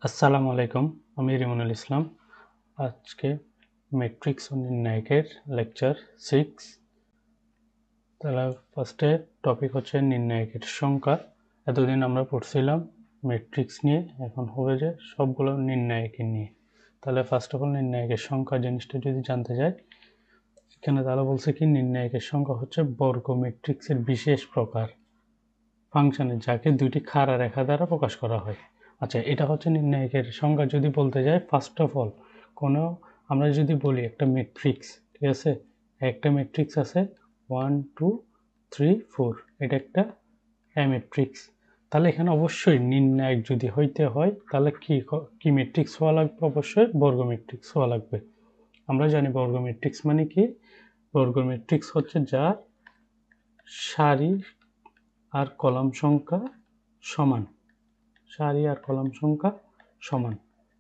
আসসালামু আলাইকুম, আমি রিমনুল ইসলাম। আজকে ম্যাট্রিক্স ও নির্ণায়কের লেকচার 6। তাহলে ফার্স্টে টপিক হচ্ছে নির্ণায়কের সংখ্যা। এতদিন আমরা পড়ছিলাম ম্যাট্রিক্স নিয়ে, এখন হবে যে সবগুলো নির্ণায়কের নিয়ে। তাহলে ফার্স্ট অফ অল নির্ণায়কের সংখ্যা জিনিসটা যদি জানতে যাই, এখানে তাহলে বলছে কি নির্ণায়কের সংখ্যা হচ্ছে বর্গ ম্যাট্রিক্সের বিশেষ প্রকার ফাংশনে, যাকে দুইটি খাড়া রেখা দ্বারা প্রকাশ করা হয়। আচ্ছা, এটা হচ্ছে নির্ণায়কের সংজ্ঞা। যদি বলতে যাই ফার্স্ট অফ অল কোনো আমরা যদি বলি একটা ম্যাট্রিক্স, ঠিক আছে, একটা ম্যাট্রিক্স আছে 1 2 3 4, এটা একটা ম্যাট্রিক্স। তাহলে এখানে অবশ্যই নির্ণায়ক যদি হইতে হয় তাহলে কি ম্যাট্রিক্স হওয়া লাগবে? অবশ্যই বর্গ ম্যাট্রিক্স হওয়া লাগবে। আমরা জানি বর্গ ম্যাট্রিক্স মানে কি। বর্গ ম্যাট্রিক্স হচ্ছে যার সারি আর কলাম সংখ্যা সমান, সারি আর কলাম সংখ্যা সমান,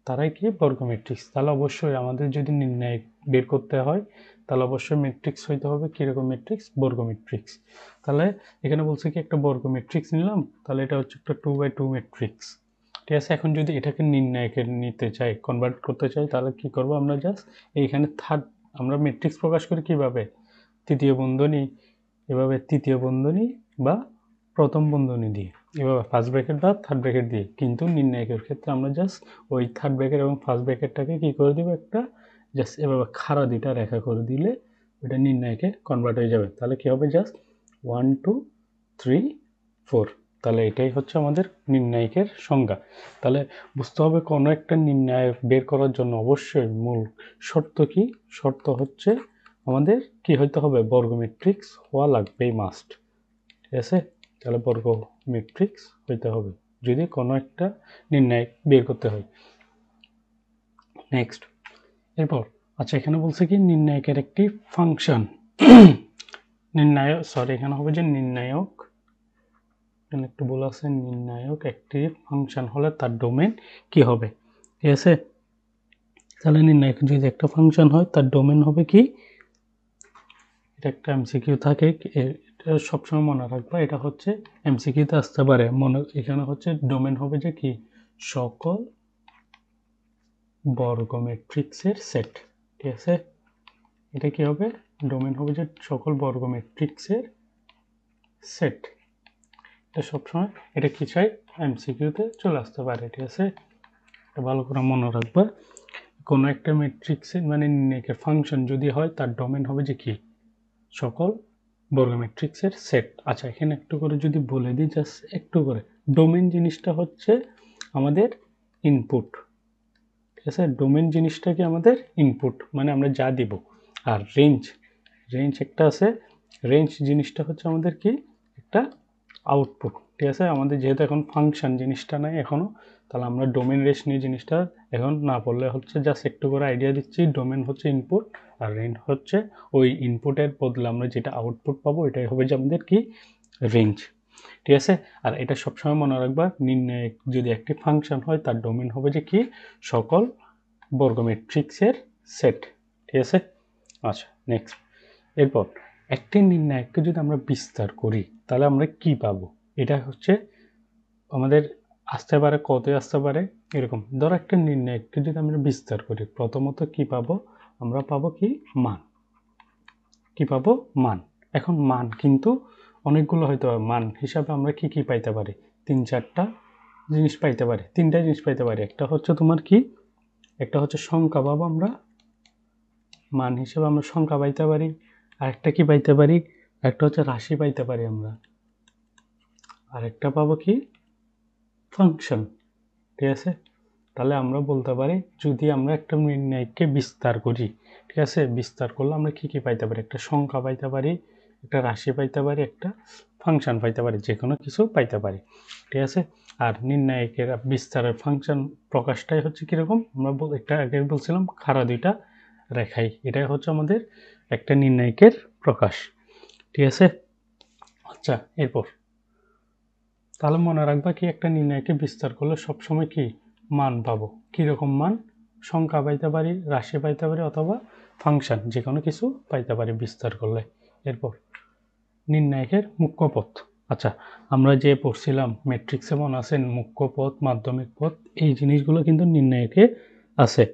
তারাই কি বর্গ ম্যাট্রিক্স। তাহলে অবশ্যই আমাদের যদি নির্ণায়ক বের করতে হয় তাহলে অবশ্যই ম্যাট্রিক্স হইতে হবে কিরকম ম্যাট্রিক্স? বর্গ ম্যাট্রিক্স। তাহলে এখানে বলছে কি একটা বর্গ ম্যাট্রিক্স নিলাম, তাহলে এটা হচ্ছে একটা 2x2 ম্যাট্রিক্স, ঠিক আছে। এখন যদি এটাকে নির্ণায়কের নিতে চাই, কনভার্ট করতে চাই, তাহলে কি করব আমরা? জাস্ট এইখানে আমরা ম্যাট্রিক্স প্রকাশ করি কিভাবে? তৃতীয় বন্ধনী, এভাবে তৃতীয় বন্ধনী বা প্রথম বন্ধনী দিয়ে, এভাবে ফার্স্ট ব্র্যাকেট বা থার্ড ব্র্যাকেট দিয়ে। কিন্তু নির্ণায়কের ক্ষেত্রে আমরা জাস্ট ওই থার্ড ব্র্যাকেট এবং ফার্স্ট ব্র্যাকেটটাকে কি করে দিব? একটা জাস্ট এভাবে খাড়া দুইটা রেখা করে দিলে ওটা নির্ণায়কে কনভার্ট হয়ে যাবে। তাহলে কি হবে? জাস্ট 1 2 3 4। তাহলে এটাই হচ্ছে আমাদের নির্ণায়কের সংজ্ঞা। তাহলে বুঝতে হবে কোনো একটা নির্ণায়ক বের করার জন্য অবশ্যই মূল শর্ত কি? শর্ত হচ্ছে আমাদের কি হইতে হবে? বর্গ ম্যাট্রিক্স হওয়া লাগবেই, মাস্ট, ঠিক আছে। তাহলে বর্গ ম্যাট্রিক্স হইতে হবে যদি কোনো একটা নির্ণায়ক বের করতে হয়। নেক্সট, এরপর আচ্ছা এখানে বলছে কি নির্ণায়কের একটি ফাংশন এখানে হবে যে নির্ণায়ক, এখানে একটু বলা আছে নির্ণায়ক একটি ফাংশন হলে তার ডোমেন কি হবে, ঠিক আছে। তাহলে নির্ণায়ক যদি একটা ফাংশন হয় তার ডোমেন হবে কি? এটা একটা এমসিকিউ থাকে, এটা সবসময় মনে রাখবা। এটা হচ্ছে এমসিকিউতে আসতে পারে। এখানে হচ্ছে ডোমেন হবে যে কি? সকল বর্গ ম্যাট্রিক্সের সেট, ঠিক আছে। এটা কি হবে? ডোমেন হবে যে সকল বর্গ ম্যাট্রিক্সের সেট। এটা সবসময় এটা কি চাই? এমসিকিউতে চলে আসতে পারে, ঠিক আছে। এটা ভালো করে মনে রাখবা। কোনো একটা ম্যাট্রিক্সের মানে নির্ণায়কের ফাংশন যদি হয় তার ডোমেন হবে যে কি? সকল বর্গ ম্যাট্রিক্সের সেট। আচ্ছা এখানে একটু করে যদি বলে দিই, জাস্ট একটু করে, ডোমেন জিনিসটা হচ্ছে আমাদের ইনপুট, ঠিক আছে। ডোমেন জিনিসটা কি? আমাদের ইনপুট, মানে আমরা যা দিব। আর রেঞ্জ একটা আছে, রেঞ্জ জিনিসটা হচ্ছে আমাদের কি? একটা আউটপুট, ঠিক আছে। আমাদের যেহেতু এখন ফাংশন জিনিসটা নাই এখনো, তাহলে আমরা ডোমেন রেঞ্জ নিয়ে জিনিসটা এখন না পড়লে হচ্ছে। জাস্ট একটু করে আইডিয়া দিচ্ছি। ডোমেন হচ্ছে ইনপুট আর রেঞ্জ হচ্ছে ওই ইনপুটের বদলে আমরা যেটা আউটপুট পাবো এটাই হবে যে আমাদের কি? রেঞ্জ, ঠিক আছে। আর এটা সবসময় মনে রাখবা, নির্ণায়ক যদি একটি ফাংশন হয় তার ডোমেন হবে যে কি? সকল বর্গ ম্যাট্রিক্সের সেট, ঠিক আছে। আচ্ছা নেক্সট, এরপর একটি নির্ণায়ককে যদি আমরা বিস্তার করি তাহলে আমরা কি পাবো? এটা হচ্ছে আমাদের আসতে পারে, কত আসতে পারে এরকম। ধরো একটা নির্ণায়ককে যদি আমরা বিস্তার করি, প্রথমত কি পাবো? আমরা পাবো কি? মান। কি পাবো? মান। এখন মান কিন্তু অনেকগুলো হয়তো মান হিসাবে আমরা কি কি পাইতে পারি? 3-4টা জিনিস পাইতে পারি, 3টা জিনিস পাইতে পারি। একটা হচ্ছে তোমার কি? একটা হচ্ছে সংখ্যা পাবো আমরা, মান হিসেবে আমরা সংখ্যা পাইতে পারি। আরেকটা কি পাইতে পারি? একটা হচ্ছে রাশি পাইতে পারি আমরা। আরেকটা পাবো কি? ফাংশন, ঠিক আছে। তাহলে আমরা বলতে পারি যদি আমরা একটা নির্ণায়ককে বিস্তার করি, ঠিক আছে, বিস্তার করলে আমরা কি কি পাইতে পারি? একটা সংখ্যা পাইতে পারি, একটা রাশি পাইতে পারি, একটা ফাংশন পাইতে পারি, যে কোনো কিছু পাইতে পারি, ঠিক আছে। আর নির্ণায়কের বিস্তারের ফাংশন প্রকাশটাই হচ্ছে কিরকম? আমরা একটা আগে বলছিলাম খাড়া দুইটা রেখাই, এটাই হচ্ছে আমাদের একটা নির্ণায়কের প্রকাশ, ঠিক আছে। আচ্ছা এরপর তাহলে মনে রাখবা কি? একটা নির্ণায়কে বিস্তার করলে সবসময় কি মান পাবো? কীরকম মান? সংখ্যা পাইতে পারি, রাশি পাইতে পারি, অথবা ফাংশন, যে কোনো কিছু পাইতে পারি বিস্তার করলে। এরপর নির্ণায়কের মুখ্য পথ। আচ্ছা, আমরা যে পড়ছিলাম ম্যাট্রিক্সে মনে আছে মুখ্য পদ, মাধ্যমিক পদ, এই জিনিসগুলো কিন্তু নির্ণায়কে আছে।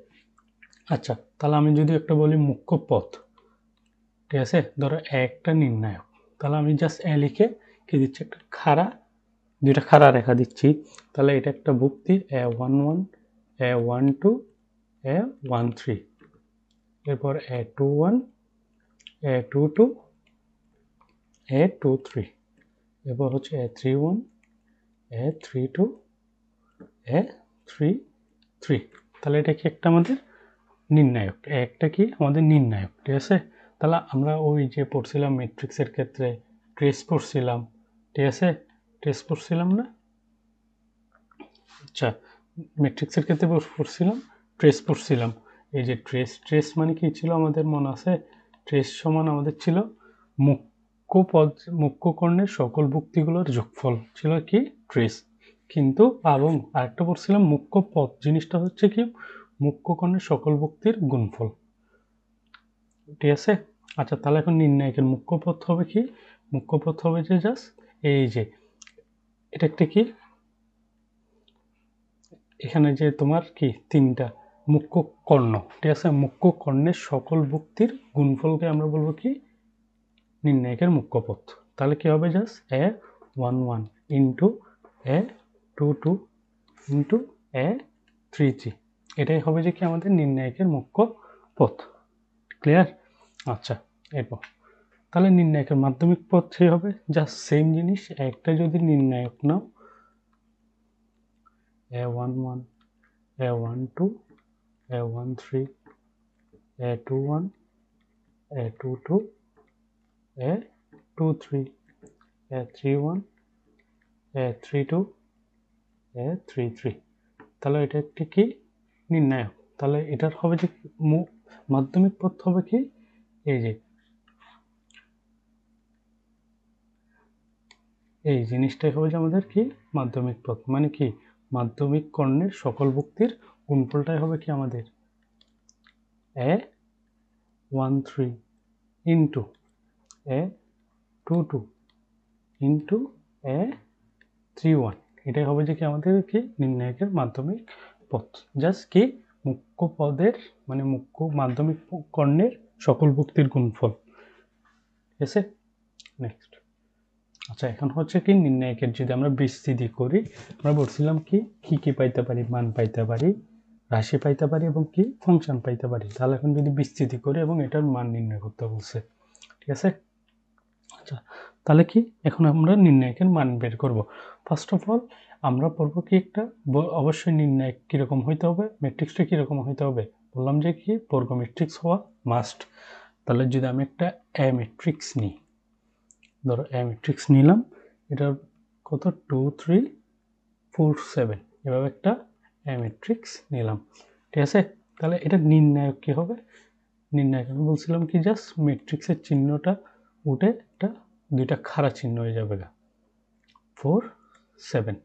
আচ্ছা, তাহলে আমি যদি একটা বলি মুখ্য পদ, ঠিক আছে, ধরো একটা নির্ণায়ক, তাহলে আমি জাস্ট এ লিখে কি দিচ্ছি, একটা খাড়া, দুইটা খাড়া রেখা দিচ্ছি। তাহলে এটা একটা ভুক্তি A11, A12, A13, এরপর A21, A22, A23, এরপর হচ্ছে A31, A32, A33। তাহলে এটা কি একটা আমাদের নির্ণায়ক, একটা কি আমাদের নির্ণায়ক, ঠিক আছে। তাহলে আমরা ওই যে পড়ছিলাম ম্যাট্রিক্সের ক্ষেত্রে ট্রেস পড়ছিলাম, ঠিক আছে, ট্রেস পড়ছিলাম না? আচ্ছা, ম্যাট্রিক্সের ক্ষেত্রে পড়ছিলাম ট্রেস পড়ছিলাম। এই যে ট্রেস মানে কি ছিল আমাদের মনে আছে? ট্রেস সমান আমাদের ছিল মুখ্য কর্ণের সকল ভুক্তিগুলোর যোগফল ছিল কি ট্রেস। কিন্তু এবং আরেকটা পড়ছিলাম মুখ্য পদ, জিনিসটা হচ্ছে কি মুখ্য কর্ণের সকল ভুক্তির গুণফল, ঠিক আছে। আচ্ছা, তাহলে এখন নির্ণায়কের মুখ্য পদ হবে কি? মুখ্য পদ হবে যে জাস্ট এই যে এটা একটা কি, এখানে যে তোমার কি তিনটা মুখ্য কর্ণ, ঠিক আছে, মুখ্য কর্ণের সকল ভুক্তির গুণফলকে আমরা বলবো কি নির্ণায়কের মুখ্য পদ। তাহলে কি হবে just A11 into A22 into A33, এটাই হবে যে কি আমাদের নির্ণায়কের মুখ্য পদ। ক্লিয়ার? আচ্ছা, এরপর তাহলে নির্ণায়কের মাধ্যমিক পদ সেই হবে জাস্ট সেম জিনিস, একটা যদি নির্ণায়ক নাও A11, A12, A13, A21, A22, A23, A31, A32, A33। তাহলে এটা একটি কি নির্ণায়ক। তাহলে এটার হবে যে মাধ্যমিক পদ হবে কি এই যে এই জিনিসটাই হবে যে আমাদের কি মাধ্যমিক পদ, মানে কি মাধ্যমিক কর্ণের সকল ভুক্তির গুণফলটাই হবে কি আমাদের A13 into A22 into A31, এটাই হবে যে কি আমাদের কি নির্ণায়কের মাধ্যমিক পদ, জাস্ট কি মুখ্য পদের মানে মুখ্য মাধ্যমিক কর্ণের সকল ভুক্তির গুণফল, ঠিক আছে। নেক্সট, আচ্ছা, এখন হচ্ছে কি নির্ণায়কের যদি আমরা বিস্তৃতি করি, আমরা বলছিলাম কি কি কি পাইতে পারি, মান পাইতে পারি, রাশি পাইতে পারি এবং কি ফাংশন পাইতে পারি। তাহলে এখন যদি বিস্তৃতি করি এবং এটার মান নির্ণয় করতে বলছে, ঠিক আছে। আচ্ছা, তাহলে কি এখন আমরা নির্ণায়কের মান বের করব। ফার্স্ট অফ অল আমরা পড়ব কি একটা অবশ্যই নির্ণায়ক কীরকম হইতে হবে, ম্যাট্রিক্সটা কীরকম হইতে হবে, বললাম যে কি বর্গ ম্যাট্রিক্স হওয়া মাস্ট। তাহলে যদি আমি একটা এ ম্যাট্রিক্স নিই, ধরো এ ম্যাট্রিক্স নিলাম, এটার কত 2 3 4 7, এভাবে একটা এ ম্যাট্রিক্স নিলাম, ঠিক আছে। তাহলে এটা নির্ণায়ক কি হবে, নির্ণায়ক আমি বলছিলাম কি জাস্ট ম্যাট্রিক্সের চিহ্নটা উঠে একটা দুইটা খাড়া চিহ্ন হয়ে যাবে 4 7,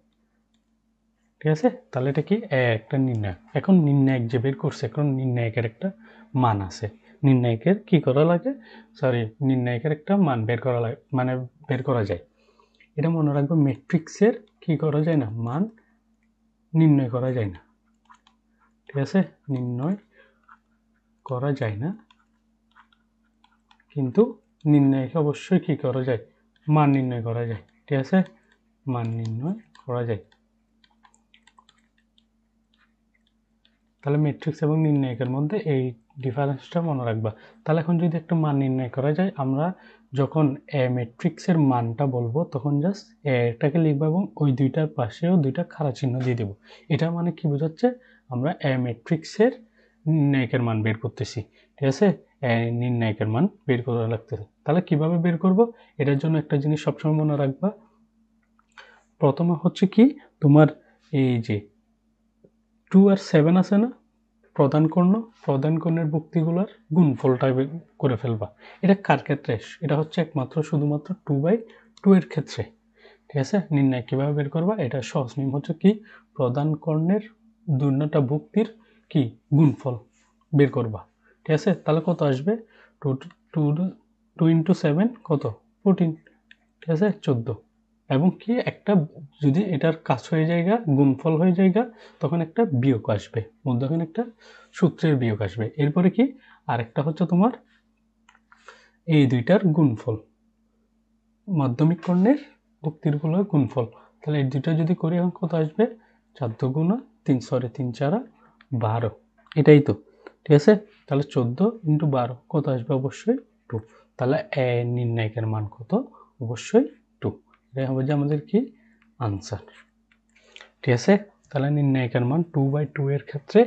ঠিক আছে। তাহলে এটা কি একটা নির্ণায়ক। এখন নির্ণায়ক যে বের করছে, এখন নির্ণায়কের একটা মান আছে, নির্ণায়কের কি করা লাগে, নির্ণায়কের একটা মান বের করা লাগে, মানে বের করা যায়। এটা মনে রাখবে, ম্যাট্রিক্সের কি করা যায় না, মান নির্ণয় করা যায় না, ঠিক আছে, নির্ণয় করা যায় না, কিন্তু নির্ণায়কে অবশ্যই কি করা যায়, মান নির্ণয় করা যায়, ঠিক আছে, মান নির্ণয় করা যায়। তাহলে ম্যাট্রিক্স এবং নির্ণায়কের মধ্যে এই ডিফারেন্সটা মনে রাখবা। তাহলে এখন যদি একটা মান নির্ণয় করা যায়, আমরা যখন এ ম্যাট্রিক্সের মানটা বলবো তখন জাস্ট এটাকে লিখবো এবং ওই দুইটার পাশেও দুইটা খাড়া চিহ্ন দিয়ে দেবো। এটা মানে কি বোঝাচ্ছে, আমরা এ ম্যাট্রিক্সের নির্ণায়কের মান বের করতেছি, ঠিক আছে, নির্ণায়কের মান বের করা লাগতেছে। তাহলে কিভাবে বের করব, এটার জন্য একটা জিনিস সবসময় মনে রাখবা, প্রথমে হচ্ছে কি তোমার এই যে 2 আর 7 আছে না প্রধান কর্ণের ভুক্তিগুলোর গুণফলটা করে ফেলবা। এটা কার ক্ষেত্রে, এটা হচ্ছে একমাত্র শুধুমাত্র 2/2 এর ক্ষেত্রে, ঠিক আছে। নির্ণয় কিভাবে বের করবা, এটা সহজ নিয়ম হচ্ছে কি প্রধান কর্ণের দুইটা ভুক্তির কি গুণফল বের করবা, ঠিক আছে। তাহলে কত আসবে, 2 ইন্টু 7 কত 14, ঠিক আছে, 14, এবং কি একটা যদি এটার কাজ হয়ে জায়গা গুণফল হয়ে জায়গা তখন একটা বিয়োগ আসবে, মধ্যখানে একটা সূত্রের বিয়োগ আসবে। এরপরে কি আরেকটা হচ্ছে তোমার এই দুইটার গুণফল, মাধ্যমিক কর্ণের ভুক্তিগুলোর গুণফল। তাহলে এই দুইটা যদি করি এখন কত আসবে, 4 দুগুণা 3 সরি 3 চারা 12, এটাই তো, ঠিক আছে। তাহলে 14 × 12 কত আসবে, অবশ্যই 2। তাহলে এ নির্ণায়কের মান কত, অবশ্যই 2। এটাই হবে যে আমাদের কি আনসার, ঠিক আছে। তাহলে নির্ণায়কের মান 2/2 এর ক্ষেত্রে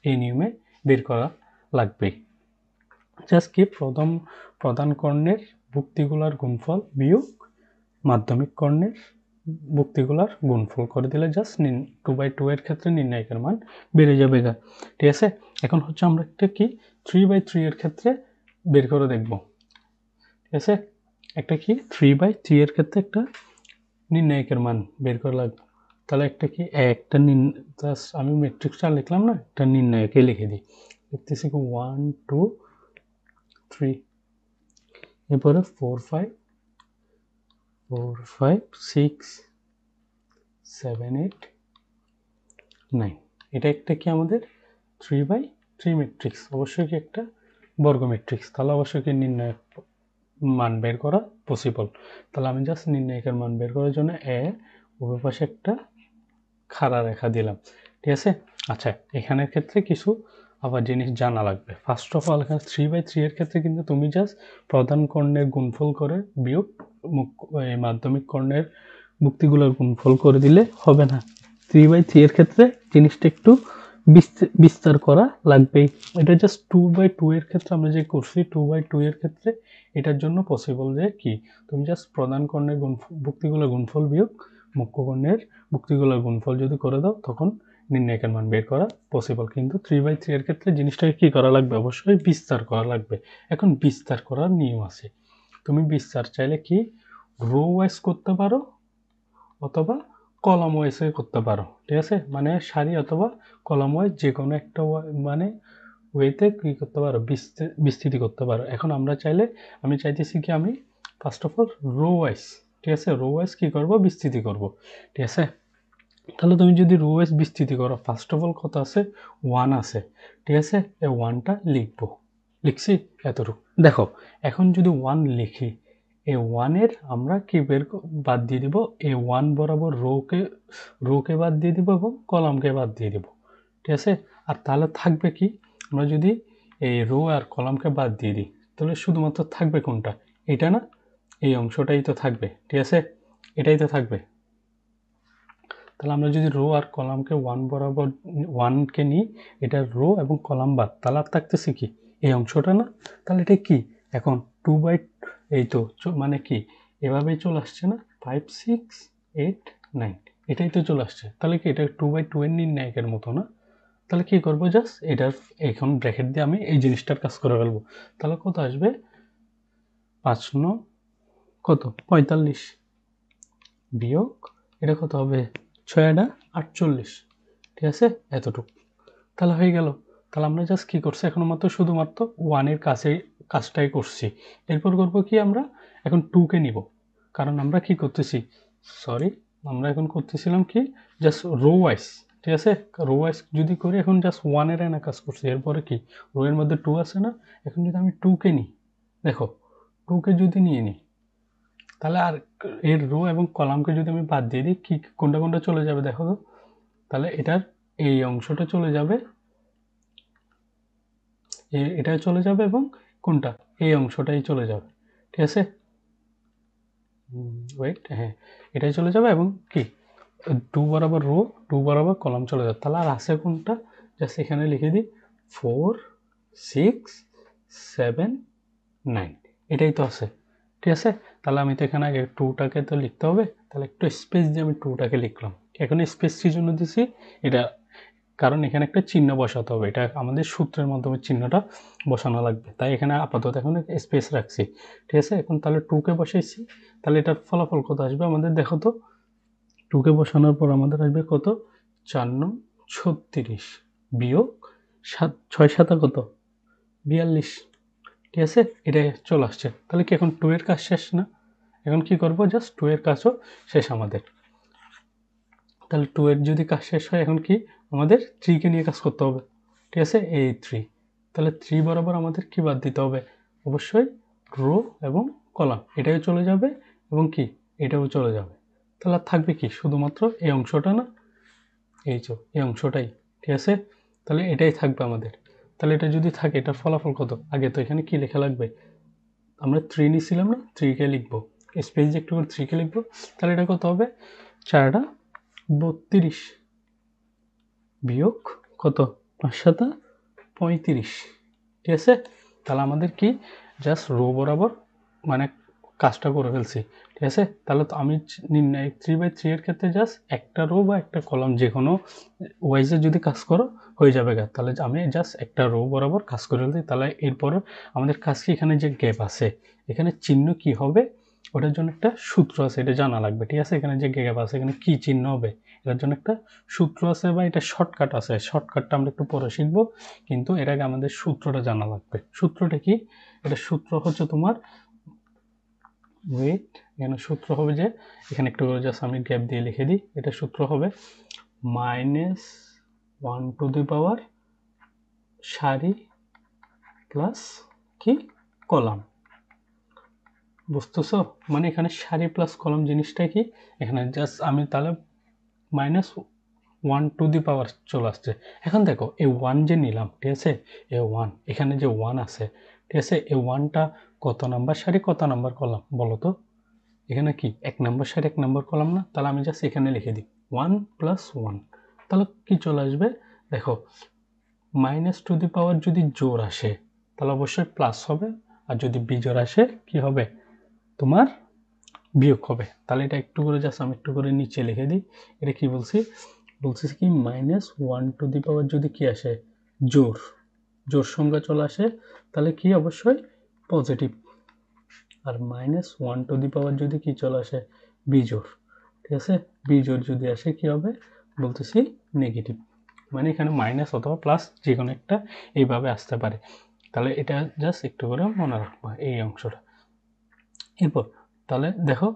এই নিয়মে বের করা লাগবে। জাস্ট কি প্রধান কর্ণের ভুক্তিগুলার গুণফল বিয়োগ মাধ্যমিক কর্ণের ভুক্তিগুলার গুণফল করে দিলে জাস্ট 2/2 এর ক্ষেত্রে নির্ণায়কের মান বেড়ে যাবে, ঠিক আছে। এখন হচ্ছে আমরা একটা কি 3/3 এর ক্ষেত্রে বের করে দেখব, ঠিক আছে। একটা কি 3/3 এর ক্ষেত্রে একটা নির্ণায়কের মান বের করা লাগবে। তাহলে একটা কি একটা আমি ম্যাট্রিক্সটা লিখলাম না, একটা নির্ণায়কে লিখে দিই, লিখতেছি কি 1 2 3, এরপরে 4 5 6 7 8 9। এটা একটা কি আমাদের 3/3 ম্যাট্রিক্স, অবশ্যই কি একটা বর্গ ম্যাট্রিক্স। তাহলে অবশ্যই কি নির্ণায়ক মান বের করা পসিবল। তাহলে আমি জাস্ট নির্ণায়কের মান বের করার জন্য উভয় পাশে একটা খাড়া রেখা দিলাম, ঠিক আছে। আচ্ছা, এখানের ক্ষেত্রে কিছু আবার জিনিস জানা লাগবে। ফার্স্ট অফ অল এখানে 3/3 এর ক্ষেত্রে কিন্তু তুমি জাস্ট প্রধান কর্ণের গুণফল করে বিয়োগ মাধ্যমিক কর্ণের ভুক্তিগুলোর গুণফল করে দিলে হবে না। 3/3 এর ক্ষেত্রে জিনিসটা একটু বিস্তার করা লাগবেই। এটা জাস্ট 2/2 এর ক্ষেত্রে আমরা যে করছি, 2/2 এর ক্ষেত্রে এটার জন্য পসিবল যে কি তুমি জাস্ট প্রধান কর্ণের ভুক্তিগুলোর গুণফল বিয়োগ মুখ্য কর্ণের ভুক্তিগুলোর গুণফল যদি করে দাও তখন নির্ণায়কের মান বের করা পসিবল। কিন্তু 3/3 এর ক্ষেত্রে জিনিসটাকে কি করা লাগবে, অবশ্যই বিস্তার করা লাগবে। এখন বিস্তার করার নিয়ম আছে, তুমি বিস্তার চাইলে কি রো ওয়াইজ করতে পারো অথবা কলাম ওয়াইজে করতে পারো, ঠিক আছে। মানে সারি অথবা কলাম ওয়াইজ যে কোনো একটা মানে ওয়েতে কি করতে পারো, বিস্তৃতি করতে পারো। এখন আমি চাইতেছি কি আমি first of all rho wise, ঠিক আছে, রো ওয়াইজ কি করব, বিস্তৃতি করব, ঠিক আছে। তাহলে তুমি যদি রো ওয়াইজ বিস্তৃতি করো, ফার্স্ট অফ অল কত আছে, 1 আছে, ঠিক আছে। এই 1টা লিখবো, লিখছি এতটুকু। দেখো এখন যদি 1 লিখি, এই 1 এর আমরা কি বাদ দিয়ে দিব, এই 1 বরাবর রোকে বাদ দিয়ে দিব এবং কলামকে বাদ দিয়ে দিব, ঠিক আছে। আর তাহলে থাকবে কি, আমরা যদি এই রো আর কলামকে বাদ দিয়ে দিই তাহলে শুধুমাত্র থাকবে কোনটা, এটা না, এই অংশটাই তো থাকবে, ঠিক আছে, এটাই তো থাকবে। তাহলে আমরা যদি রো আর কলামকে 1 বরাবর 1কে নিই, এটা রো এবং কলাম বাদ, তাহলে আর থাকতেছে কি এই অংশটা না। তাহলে এটা কি এখন 2/, এই তো মানে কি এভাবেই চলে আসছে না, 5 6 8 9, এটাই তো চলে আসছে। তাহলে কি এটা 2/2 এর নির্ণায়কের মতো না। তাহলে কি করবো, জাস্ট এটার এখন ব্র্যাকেট দিয়ে আমি এই জিনিসটার কাজ করে ফেলবো। তাহলে কত আসবে, 5 9 কত 45 বিয়োগ এটা কত হবে, 6 48, ঠিক আছে, এতটুকু। তাহলে হয়ে গেল। তাহলে আমরা জাস্ট কি করছি, এখন মাত্র শুধুমাত্র 1 এর কাজটাই করছি। এরপর করব কি, আমরা এখন 2কে নিব, কারণ আমরা কি করতেছি, সরি আমরা এখন করতেছিলাম কি জাস্ট রো ওয়াইজ, ঠিক আছে। রো ওয়াইজ যদি করি, এখন জাস্ট 1 এর এনে কাজ করছি। এরপরে কি রো এর মধ্যে 2 আছে না, এখন যদি আমি 2কে নিই, দেখো 2কে যদি নিয়ে নিই তাহলে আর এর রো এবং কলামকে যদি আমি বাদ দিয়ে দিই, কি কোনটা কোনটা চলে যাবে দেখো তো। তাহলে এটার এই অংশটা চলে যাবে, এটা চলে যাবে এবং কোনটা এই অংশটাই চলে যাবে, ঠিক আছে। ওয়েট, হ্যাঁ এটাই চলে যাবে এবং কি 2 বরাবর রো 2 বরাবর কলাম চলে যাবে। তাহলে আর আছে কোনটা, জাস্ট এখানে লিখে দিই 4 6 7 9, এটাই তো আছে, ঠিক আছে। তাহলে আমি তো এখানে আগে 2টাকে তো লিখতে হবে, তাহলে একটু স্পেস দিয়ে আমি 2টাকে লিখলাম। এখন স্পেস কি জন্য দিছি, এটা কারণ এখানে একটা চিহ্ন বসাতে হবে, এটা আমাদের সূত্রের মাধ্যমে চিহ্নটা বসানো লাগবে, তাই এখানে আপাতত এখন স্পেস রাখছি, ঠিক আছে। এখন তাহলে 2কে বসাইছি, তাহলে এটার ফলাফল কত আসবে আমাদের দেখো তো। 2কে বসানোর পর আমাদের আসবে কত, 4 9 36 বিয়োগ 6 7 কত 42, ঠিক আছে, এটা চলে আসছে। তাহলে কি এখন 2 এর কাজ শেষ না, এখন কি করব, জাস্ট 2 এর কাজও শেষ আমাদের। তাহলে 2 এর যদি কাজ শেষ হয়, এখন কি আমাদের 3 কে নিয়ে কাজ করতে হবে, ঠিক আছে, এই 3। তাহলে 3 বরাবর আমাদের কি বাদ দিতে হবে, অবশ্যই রো এবং কলাম, এটাও চলে যাবে এবং কি এটাও চলে যাবে। তাহলে আর থাকবে কি, শুধুমাত্র এই অংশটা না, এই যে এই অংশটাই, ঠিক আছে। তাহলে এটাই থাকবে আমাদের। তাহলে এটা যদি থাকে, এটার ফলাফল কত, আগে তো এখানে কি লেখা লাগবে, আমরা 3 নিছিলাম না, 3 কে লিখবো, স্পেস দিয়ে একটু করে 3 কে লিখবো। তাহলে এটা কত হবে, 4টা 32 বিয়োগ কত, 5 7 35, ঠিক আছে। তাহলে আমাদের কি জাস্ট রো বরাবর মানে কাজটা করে ফেলছি, ঠিক আছে। তাহলে তো আমি নির্ণয় 3/3 এর ক্ষেত্রে জাস্ট একটা রো বা একটা কলাম যে কোনো ওয়াইজে যদি কাজ করো হয়ে যাবে গা। তাহলে আমি জাস্ট একটা রো বরাবর কাজ করে ফেলছি। তাহলে এরপর আমাদের কাজ কি, এখানে যে গ্যাপ আছে এখানে চিহ্ন কি হবে, ওটার জন্য একটা সূত্র আছে, এটা জানা লাগবে, ঠিক আছে। এখানে যে গ্যাপ আছে এখানে কি চিহ্ন হবে, এটার জন্য একটা সূত্র আছে বা এটা শর্টকাট আছে। শর্টকাটটা আমরা একটু পরে শিখবো, কিন্তু এর আগে আমাদের সূত্রটা জানা লাগবে। সূত্রটা কি, এটা সূত্র হচ্ছে তোমার, ওয়েট, এখানে সূত্র হবে যে, এখানে একটু করে জাস্ট আমি গ্যাপ দিয়ে লিখে দিই, এটা সূত্র হবে -1 সারি প্লাস কি কলাম, বুঝতেছো? মানে এখানে সারি প্লাস কলাম জিনিসটা কি, এখানে জাস্ট আমি তাহলে -1 চলে আসছে। এখন দেখো এই 1 যে নিলাম, ঠিক আছে, এই 1 এখানে যে 1 আছে, ঠিক আছে, এই 1টা কত নাম্বার সারি কত নাম্বার কলাম বলো তো, এখানে কি 1 নাম্বার সারি 1 নাম্বার কলাম না। তাহলে আমি জাস্ট এখানে লিখে দিই 1 + 1, তাহলে কি চলে আসবে, দেখো -2 যদি জোর আসে তাহলে অবশ্যই প্লাস হবে, আর যদি বিজোড় আসে কি হবে, তোমার বিয়োগ হবে। তাহলে এটা একটু করে জাস্ট আমি একটু করে নিচে লিখে দিই, এটা কি বলছি, বলছি কি -1 যদি কি আসে, জোর, জোর সংখ্যা চলে আসে, তাহলে কি অবশ্যই পজিটিভ। আর -1 যদি কি চলে আসে, বিজোড়, ঠিক আছে, বিজোড় যদি আসে কি হবে, বলতেছি নেগেটিভ। মানে এখানে মাইনাস অথবা প্লাস যে কোনো একটা এইভাবে আসতে পারে। তাহলে এটা জাস্ট একটু করে মনে রাখবো এই অংশটা। এরপর তাহলে দেখো,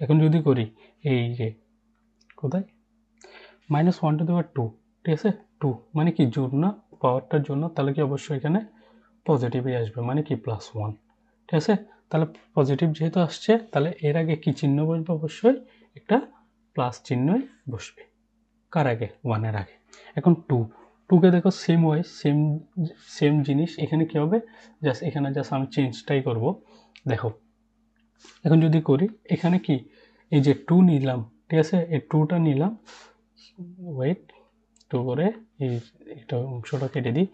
এখন যদি করি এই যে কোথায় -1 ঠিক আছে, 2 মানে কি জোর না, পাওয়ারটার জন্য, তাহলে কি অবশ্যই এখানে পজিটিভই আসবে, মানে কি +1, ঠিক আছে। তাহলে পজিটিভ যেহেতু আসছে, তাহলে এর আগে কি চিহ্ন বসবে, অবশ্যই একটা প্লাস চিহ্নই বসবে, কার আগে, 1 এর আগে। এখন 2 কে দেখো সেম ওয়াই, সেম জিনিস, এখানে কি হবে, জাস্ট এখানে জাস্ট আমি চেঞ্জটাই করব। দেখো এখন যদি করি, এখানে কি এই যে 2 নিলাম, ঠিক আছে, এই 2টা নিলাম, ওয়েট 2 করে এটা অংশটা কেটে দিই,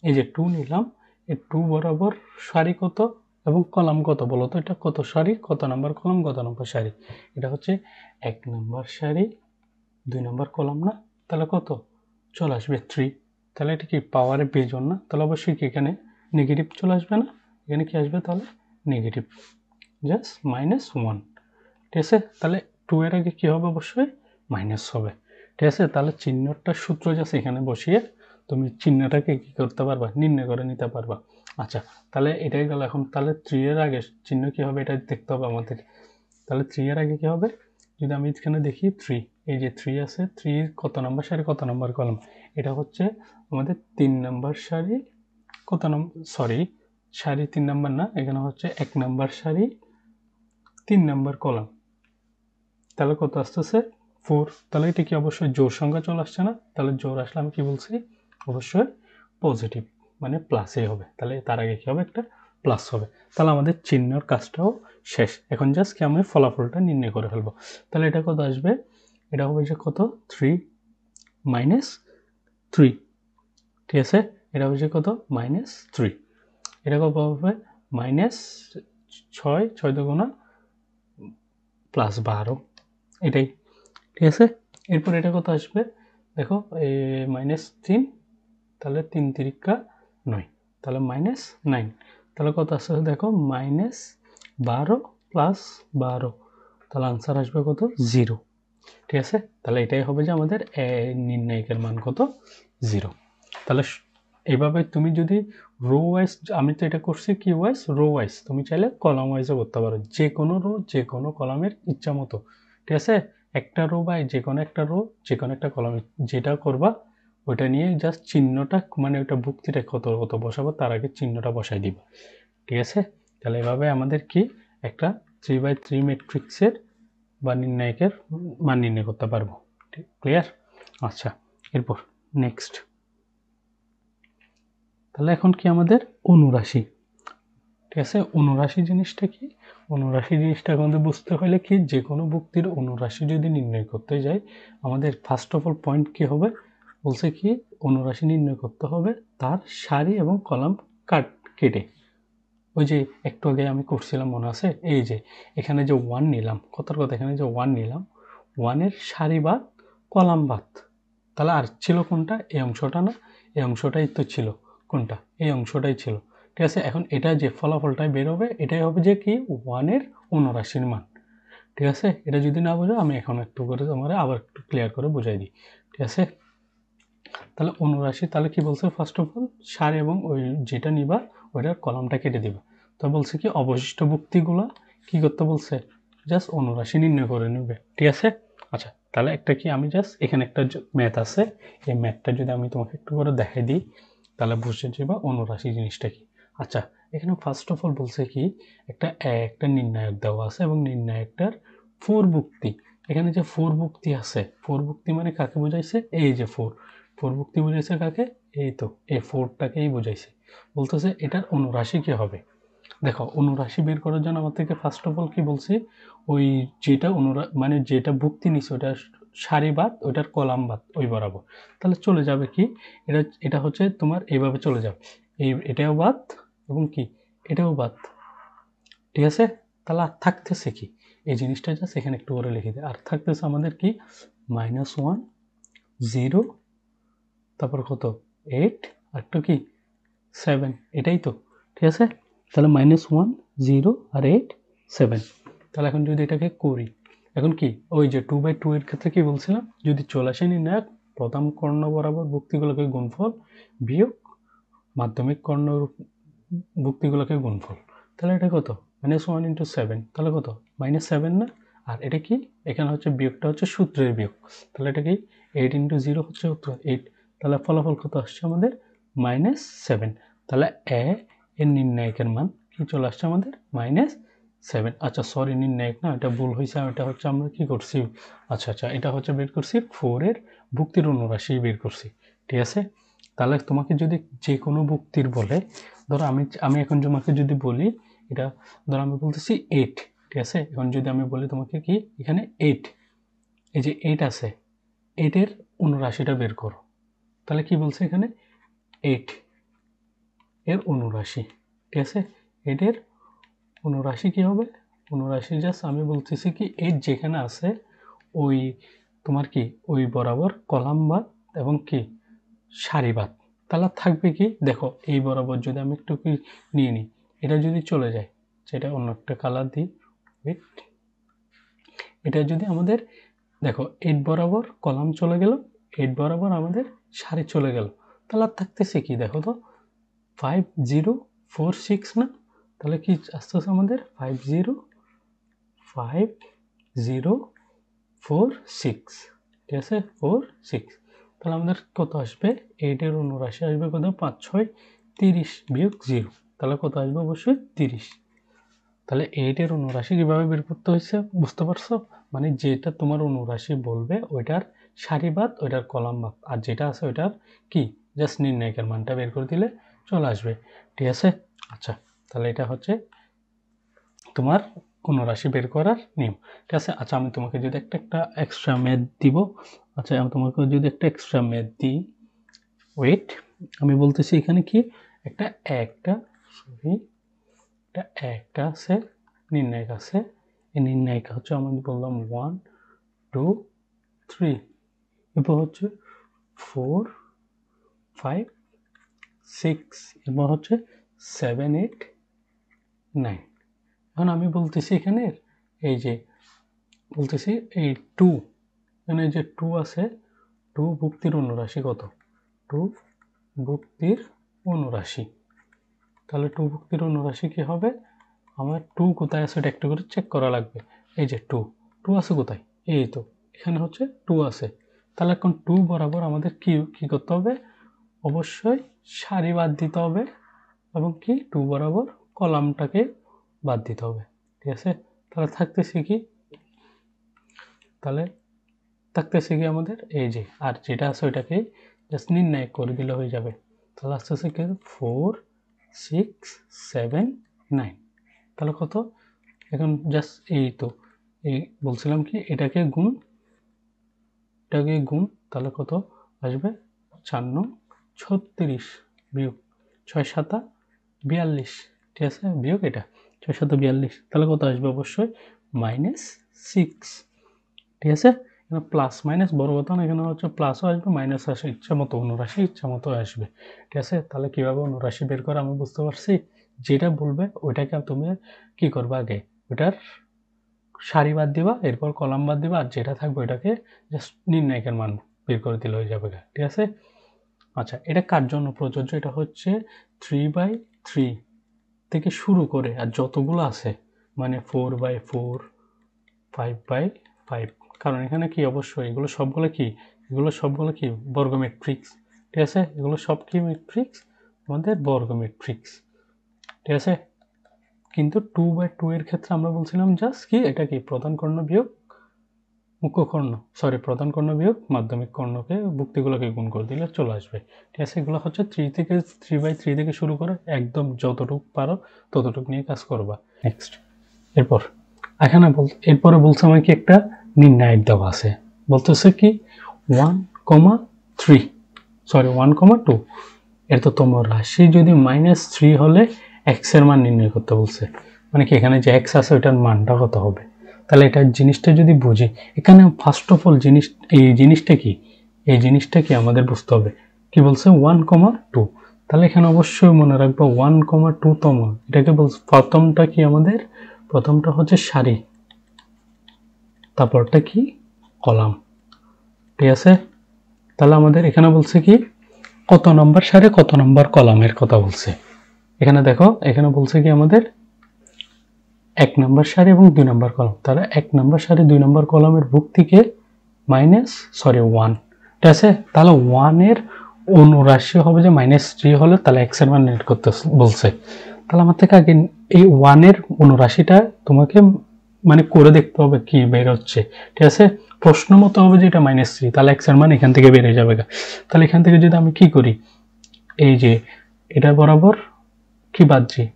এই যে 2 নিলাম, এই 2 বরাবর সারি কত এবং কলাম কত বলো তো, এটা কত সারি কত নাম্বার কলাম কত নাম্বার সারি, এটা হচ্ছে 1 নাম্বার সারি 2 নাম্বার কলাম না, তাহলে কত চলে আসবে 3। তাহলে এটা কি পাওয়ারে বেজন না, তাহলে অবশ্যই কি এখানে নেগেটিভ চলে আসবে না, এখানে কি আসবে তাহলে নেগেটিভ, জাস্ট -1, ঠিক আছে। তাহলে 2 এর আগে কি হবে, অবশ্যই মাইনাস হবে, ঠিক আছে। তাহলে চিহ্নটা সূত্র জাস্ট এখানে বসিয়ে তুমি চিহ্নটাকে কি করতে পারবা, নির্ণয় করে নিতে পারবা। আচ্ছা, তাহলে এটাই গেল। এখন তাহলে 3 এর আগে চিহ্ন কি হবে এটা দেখতে হবে আমাদের। তাহলে 3 এর আগে কি হবে, যদি আমি এখানে দেখি 3, এই যে 3 আছে, 3 কত নাম্বার সারি কত নাম্বার কলাম, এটা হচ্ছে আমাদের 3 নাম্বার সারি কত নাম্বার, সরি সারি 3 নাম্বার না, এখানে হচ্ছে 1 নাম্বার সারি 3 নাম্বার কলাম, তাহলে কত আসতেছে 4। তাহলে এটা কি অবশ্যই জোড় সংখ্যা চলে আসছে না, তাহলে জোড় আসলে আমি কি বলছি, অবশ্যই পজিটিভ, মানে প্লাসই হবে। তাহলে তার আগে কি হবে, একটা প্লাস হবে। তাহলে আমাদের চিহ্নের কাজটাও শেষ। এখন জাস্ট কি আমি ফলাফলটা নির্ণয় করে ফেলবো। তাহলে এটা কত আসবে, এটা হবে যে কত 3 - 3, ঠিক আছে, এটা হচ্ছে কত -3, এটা কত হবে -6, 6 দুগুণা +12, এটাই, ঠিক আছে। এরপর এটা কত আসবে, দেখো -3, তাহলে 3 তিরিকা 9, তাহলে -9, তাহলে কত আসছে দেখো -12 + 12, তাহলে আনসার আসবে কত 0, ঠিক আছে। তাহলে এটাই হবে যে আমাদের নির্ণায়কের মান কত 0। তাহলে এইভাবে তুমি যদি রো ওয়াইজ আমি তো এটা করছি কি ওয়াইজ, রো ওয়াইজ, তুমি চাইলে কলাম ওয়াইজও করতে পারো, যে কোনো রো যে কোনো কলামের ইচ্ছা মতো, ঠিক আছে। একটা রো বা যে কোনো একটা রো যে কোনো একটা কলাম যেটা করবা ওইটা নিয়ে জাস্ট চিহ্নটা মানে ওইটা ভুক্তিটা কত কত বসাবো তার আগে চিহ্নটা বসাই দিবা, ঠিক আছে। তাহলে এভাবে আমাদের কি একটা 3x3 ম্যাট্রিক্সের বা নির্ণায়কের মান নির্ণয় করতে পারবো, ক্লিয়ার। আচ্ছা, এরপর নেক্সট, তাহলে এখন কি আমাদের অনুরাশি, ঠিক আছে। অনুরাশি জিনিসটা কি, অনুরাশি জিনিসটা আমাদের বুঝতে হলে কি যে কোনো ভুক্তির অনুরাশি যদি নির্ণয় করতে যাই আমাদের ফার্স্ট অফ অল পয়েন্ট কি হবে, বলছে কি অনুরাশি নির্ণয় করতে হবে তার সারি এবং কলাম কেটে। ওই যে একটু আগে আমি করছিলাম মনে আছে, এই যে এখানে যে 1 নিলাম, কথার কথা এখানে যে 1 নিলাম, 1-এর সারি বাদ কলাম বাদ, তাহলে আর ছিল কোনটা, এই অংশটা না, এই অংশটাই তো ছিল, কোনটা, এই অংশটাই ছিল, ঠিক আছে। এখন এটা যে ফলাফলটাই বের হবে এটাই হবে যে কি 1-এর অনুরাশির মান, ঠিক আছে। এটা যদি না বোঝো আমি এখন একটু করে তোমার আবার একটু ক্লিয়ার করে বুঝাই দিই, ঠিক আছে। তাহলে অনুরাশি তাহলে কি বলছে, ফার্স্ট অফ অল সারি এবং ওই যেটা নিবা ওইটার কলামটা কেটে দিবা। তো বলছে কি অবশিষ্ট ভুক্তিগুলা কি করতে বলছে, জাস্ট অনুরাশি নির্ণয় করে নেবে, ঠিক আছে। আচ্ছা, তাহলে একটা কি আমি জাস্ট এখানে একটা ম্যাথ আছে, এই ম্যাথটা যদি আমি তোমাকে একটু করে দেখাই দিই তাহলে বুঝতে যাবা অনুরাশি জিনিসটা কি। আচ্ছা, এখানে ফার্স্ট অফ অল বলছে কি একটা নির্ণায়ক দেওয়া আছে এবং নির্ণায়কটার 4 ভুক্তি, এখানে যে 4 ভুক্তি আছে, 4 ভুক্তি মানে কাকে বোঝাইছে, এই যে 4 ভুক্তি বোঝাইছে কাকে, এই তো এই 4টাকেই বোঝাইছে। বলতেছে এটার অনুরাশি কি হবে। দেখো অনুরাশি বের করার জন্য আমার থেকে ফার্স্ট অফ অল কি বলছি, ওই যেটা মানে যেটা ভুক্তি নিচ্ছে ওটা সারি বাদ ওইটার কলাম বাদ ওই বরাবর, তাহলে চলে যাবে কি এটা, এটা হচ্ছে তোমার এইভাবে চলে যাবে, এটাও বাদ এবং কি এটাও বাদ, ঠিক আছে। তাহলে আর থাকতেছে কি, এই জিনিসটা জাস্ট এখানে একটু করে লিখে দিই, আর থাকতেছে আমাদের কি -1 0 তারপর কত 8 আর একটু কি 7, এটাই তো, ঠিক আছে। তাহলে -1 0 আর 8 7, তাহলে এখন যদি এটাকে করি, এখন কি ওই যে 2/2 এর ক্ষেত্রে কি বলছিলাম, যদি চলে আসে নির্ণায়ক প্রথম কর্ণ বরাবর ভুক্তিগুলোকে গুণফল বিয়োগ মাধ্যমিক কর্ণ ভুক্তিগুলোকে গুণফল, তাহলে এটা কত -1 × 7, তাহলে কত -7 না, আর এটা কি এখানে হচ্ছে বিয়োগটা হচ্ছে সূত্রের বিয়োগ, তাহলে এটা কি 8 × 0 হচ্ছে 8, তাহলে ফলাফল কত আসছে আমাদের -7, তাহলে এর নির্ণায়কের মান কি চলে আসছে আমাদের -7। আচ্ছা সরি নির্ণায়ক না, এটা ভুল হয়েছে, এটা হচ্ছে আমরা কি করছি, আচ্ছা আচ্ছা এটা হচ্ছে বের করছি 4-এর ভুক্তির অনুরাশি বের করছি, ঠিক আছে। তাহলে তোমাকে যদি যে কোনো ভুক্তির বলে, ধরো আমি এখন তোমাকে যদি বলি এটা, ধরো আমি বলতেছি 8, ঠিক আছে। এখন যদি আমি বলি তোমাকে কি এখানে 8, এই যে 8 আছে, 8-এর অনুরাশিটা বের করো, তাহলে কি বলছে এখানে 8 এর অনুরাশি, ঠিক আছে। 8-এর অনুরাশি কি হবে, অনুরাশি জাস্ট আমি বলতেছি কি 8 যেখানে আছে ওই তোমার কি ওই বরাবর কলাম বাদ এবং কি সারি বাদ, তাহলে থাকবে কি দেখো এই বরাবর যদি আমি একটু কি নিয়ে নিই, এটা যদি চলে যায়, সেটা অন্য একটা কালার দিই, এটা যদি আমাদের দেখো 8 বরাবর কলাম চলে গেল, 8 বরাবর আমাদের সারি চলে গেল, তাহলে আর থাকতেছে কি দেখো তো 5 0 4 6 না, তাহলে কি আসতেছে আমাদের 5 0 5 0 4 6, ঠিক আছে 4 6, তাহলে আমাদের কত আসবে 8-এর অনুরাশি আসবে কত 5 6 30 বিয়োগ 0, তাহলে কত আসবে অবশ্যই 30। তাহলে 8-এর অনুরাশি কিভাবে বের করতে হয়েছে বুঝতে পারছো, মানে যেটা তোমার অনুরাশি বলবে ওইটার সারি বাদ ওইটার কলাম বাদ, আর যেটা আছে ওইটার কি জাস্ট নির্ণায়কের মানটা বের করে দিলে চলে আসবে, ঠিক আছে। আচ্ছা, তাহলে এটা হচ্ছে তোমার অনুরাশি বের করার নিয়ম, ঠিক আছে। আচ্ছা আমি তোমাকে যদি একটা এক্সট্রা ম্যাথ দিব, আচ্ছা আমি তোমাকে যদি একটা এক্সট্রা ম্যাথ দিই, ওয়েট আমি বলতেছি এখানে কি একটা আছে নির্ণায়ক আছে, এই নির্ণায়ক হচ্ছে আমি বললাম 1 2 3, এরপর হচ্ছে 4 5 6, এরপর হচ্ছে 7 8 9, এখন আমি বলতেছি এখানে এই যে বলতেছি এই 2, এখানে যে 2 আছে 2 ভুক্তির অনুরাশি কত, 2 ভুক্তির অনুরাশি, তাহলে 2 ভুক্তির অনুরাশি কি হবে? আমার 2 কোথায় আছে এটা একটু করে চেক করা লাগবে। এই যে 2 আছে কোথায়? এই তো এখানে হচ্ছে 2 আছে। তাহলে এখন 2 বরাবর আমাদের কি করতে হবে? অবশ্যই সারি বাদ দিতে হবে এবং কি 2 বরাবর কলামটাকে বাদ দিতে হবে। ঠিক আছে? তাহলে থাকতেছে কি? আমাদের এই যে আর যেটা আছে ওইটাকে জাস্ট নির্ণয় করে দিলে হয়ে যাবে। তাহলে আসতেছে কি 4 6 7 9। তাহলে কত? এখন জাস্ট এই তো এই বলছিলাম কি এটাকে গুণ তাহলে কত আসবে? 4 9 36 বিয়োগ 6 7 42। ঠিক আছে? বিয়োগ এটা 6 7 42। তাহলে কত আসবে? অবশ্যই -6। ঠিক আছে? এখানে প্লাস মাইনাস বড় কথা না, এখানে হচ্ছে প্লাসও আসবে মাইনাস আসে, ইচ্ছা মতো অনুরাশি ইচ্ছা মতো আসবে। ঠিক আছে? তাহলে কিভাবে অনুরাশি বের করে আমি বুঝতে পারছি। যেটা বলবে ওইটাকে তুমি কি করবে? আগে ওইটার সারি বাদ দিবা, এরপর কলাম বাদ দিবা, আর যেটা থাকবে ওইটাকে জাস্ট নির্ণায়কের মান বের করে দিলে হয়ে যাবে। ঠিক আছে? আচ্ছা, এটা কার জন্য প্রযোজ্য? এটা হচ্ছে 3/3 থেকে শুরু করে আর যতগুলো আছে মানে 4/4 5/5, কারণ এখানে কি অবশ্যই এগুলো সবগুলো কি বর্গ ম্যাট্রিক্স। ঠিক আছে? এগুলো সব কি ম্যাট্রিক্স? আমাদের বর্গ ম্যাট্রিক্স। ঠিক আছে? কিন্তু 2/2 এর ক্ষেত্রে আমরা বলছিলাম জাস্ট কি এটা কি প্রধান কর্ণ বিয়োগ মুখ্য কর্ণ, প্রধান কর্ণ বিয়োগ মাধ্যমিক কর্ণকে ভুক্তিগুলোকে গুণ করে দিলে চলে আসবে। ঠিক আছে? এগুলো হচ্ছে 3/3 থেকে শুরু করে একদম যতটুকু পারো ততটুকু নিয়ে কাজ করবা। নেক্সট এরপরে বলছে আমাকে একটা নির্ণায়ক দেওয়া আছে, বলতেছে কি 1,2। এর তো তোমার রাশি যদি -3 হলে x এর মান নির্ণয় করতে বলছে, মানে কি এখানে যে x আছে ওটার মানটা কত হবে। তাহলে এটা জিনিসটা যদি বুঝি, এখানে ফার্স্ট অফ অল এই জিনিসটা কি আমাদের বুঝতে হবে। কি বলছে? 1,2। তাহলে এখানে অবশ্যই মনে রাখবো 1,2 তম, এটাকে বলছে প্রথমটা কি আমাদের? প্রথমটা হচ্ছে সারি, তারপরটা কি কলাম। ঠিক আছে? তাহলে আমাদের এখানে বলছে কি কত নম্বর সারি কত নম্বর কলামের কথা বলছে। এখানে দেখো, এখানে বলছে কি আমাদের 1 নম্বর সারি এবং 2 নম্বর কলাম। তাহলে 1 নম্বর সারি 2 নম্বর কলামের ভুক্তিকে 1। ঠিক আছে? তাহলে 1 এর অনুরাশি হবে যে -3 হলে তাহলে x এর মান নির্ণয় করতে বলছে। তাহলে আমার থেকে আগে এই 1 এর অনুরাশিটা তোমাকে মানে করে দেখতে হবে কি বের হচ্ছে। ঠিক আছে? প্রশ্ন মতো হবে যে এটা -3, তাহলে x এর মান এখান থেকে বের হয়ে যাবে। তাহলে এখান থেকে যদি আমি কি করি, এই যে এটা বরাবর কি বাদ দিই,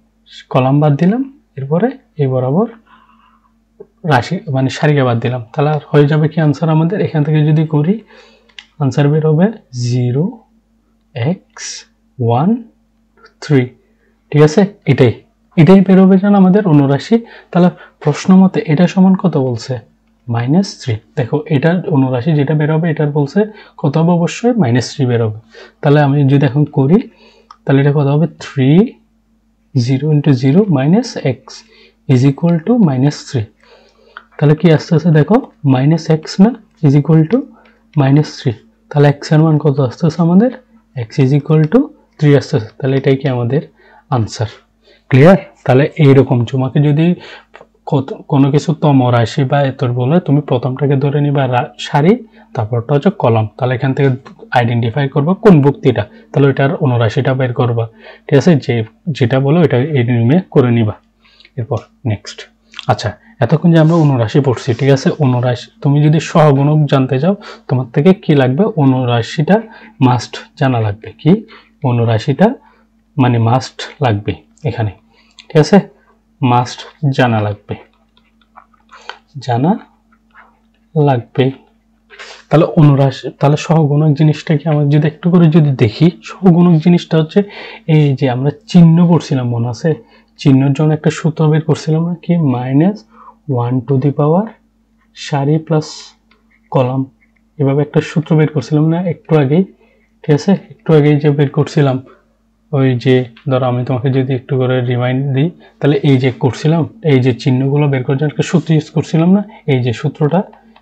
কলাম বাদ দিলাম, এরপরে এই বরাবর রাশি মানে সারিকে বাদ দিলাম, তাহলে হয়ে যাবে কি আনসার আমাদের। এখান থেকে যদি করি আনসার বের হবে 0 x 1 3। ঠিক আছে? এটাই বের হবে জান আমাদের অনুরাশি। তাহলে প্রশ্ন মতে এটা সমান কত বলছে? -3। দেখো এটার অনুরাশি যেটা বের হবে এটার বলছে কত হবে? অবশ্যই -3 বের হবে। তাহলে আমি যদি এখন করি তাহলে এটা কত হবে? 3 0 × 0 - x is equal to -3। তাহলে কি আসতেছে দেখো -x না is equal to -3। তাহলে x এর মান কত আসতেছে আমাদের? x is equal to 3 আসতেছে। তাহলে এটাই কি আমাদের আনসার। ক্লিয়ার? তাহলে এইরকম তোমাকে যদি কোনো কিছু তম রাশি বা এতর বলে, তুমি প্রথমটাকে ধরে নিবা সারি, তারপরটা হচ্ছে কলাম। তাহলে এখান থেকে আইডেন্টিফাই করবা কোন ভুক্তিটা, তাহলে ওইটার অনুরাশিটা বের করবা। ঠিক আছে? যেটা বলো এটা এই নিয়মে করে নিবা। এরপর নেক্সট। আচ্ছা, এতক্ষণ যে আমরা অনুরাশি পড়ছি, ঠিক আছে? অনুরাশি তুমি যদি সহগুণক জানতে চাও তোমার থেকে কি লাগবে? অনুরাশিটা মাস্ট জানা লাগবে। কি অনুরাশিটা মানে মাস্ট লাগবে এখানে। ঠিক আছে? মাস্ট জানা লাগবে। তাহলে অনুরাশি, তাহলে সহগুণক জিনিসটা কি আমরা যদি একটু করে যদি দেখি, সহগুণক জিনিসটা হচ্ছে এই যে আমরা চিহ্ন পড়ছিলাম, মনে আছে? চিহ্নের জন্য একটা সূত্র বের করছিলাম না কি? -1 সারি প্লাস কলাম, এভাবে একটা সূত্র বের করছিলাম না একটু আগেই? ঠিক আছে? একটু আগেই যে বের করছিলাম, ওই যে ধরো আমি তোমাকে যদি একটু করে রিমাইন্ড দিই, তাহলে এই যে করছিলাম এই যে চিহ্নগুলো বের করার জন্য একটা সূত্র ইউজ করছিলাম না? এই যে সূত্রটা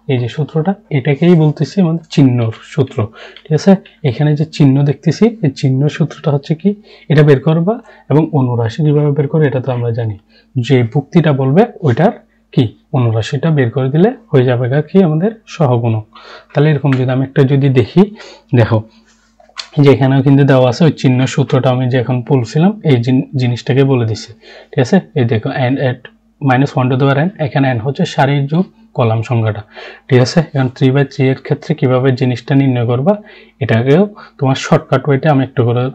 এই যে সূত্রটা, এটাকেই বলতেছি আমাদের চিহ্নর সূত্র। ঠিক আছে, এখানে যে চিহ্ন দেখতেছি এই চিহ্ন সূত্রটা হচ্ছে কি, এটা বের করবা। এবং অনুরাশি কিভাবে বের করে এটা তো আমরা জানি, যে ভুক্তিটা বলবে ওইটার কি অনুরাশিটা বের করে দিলে হয়ে যাবে কি আমাদের সহগুণক। তাহলে এরকম যদি আমি একটা যদি দেখি, দেখো যে এখানেও কিন্তু দেওয়া আছে ওই চিহ্ন সূত্রটা আমি যে এখন বলছিলাম এই জিনিসটাকে বলে দিছি। ঠিক আছে, এই দেখো n at -1 two the power n, এখানে n হচ্ছে সারির যোগ কলাম সংখ্যাটা। ঠিক আছে, এখন 3/3 এর ক্ষেত্রে কিভাবে জিনিসটা নির্ণয় করবা এটাকেও তোমার শর্টকাট ওয়েতে আমি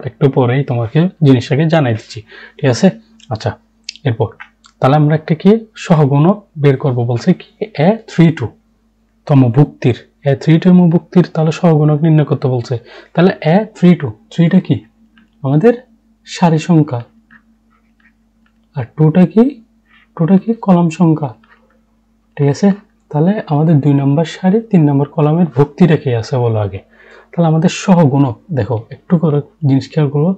একটু পরেই তোমাকে জিনিসটাকে জানাই দিচ্ছি। ঠিক আছে, আচ্ছা এরপর তাহলে আমরা একটা কি সহগুণক বের করব বলছে কি a32 তম ভুক্তির, a32 তম ভুক্তির তাহলে সহগুণক নির্ণয় করতে বলছে। তাহলে a32, 3টা কি আমাদের সারি সংখ্যা, আর 2টা কি কলাম সংখ্যা। ঠিক আছে, তাহলে আমাদের 2 নম্বর সারি 3 নম্বর কলামের ভুক্তিটা কি আছে বলো আগে। তাহলে আমাদের সহগুণক দেখো একটু করে জিনিস খেয়াল করবো,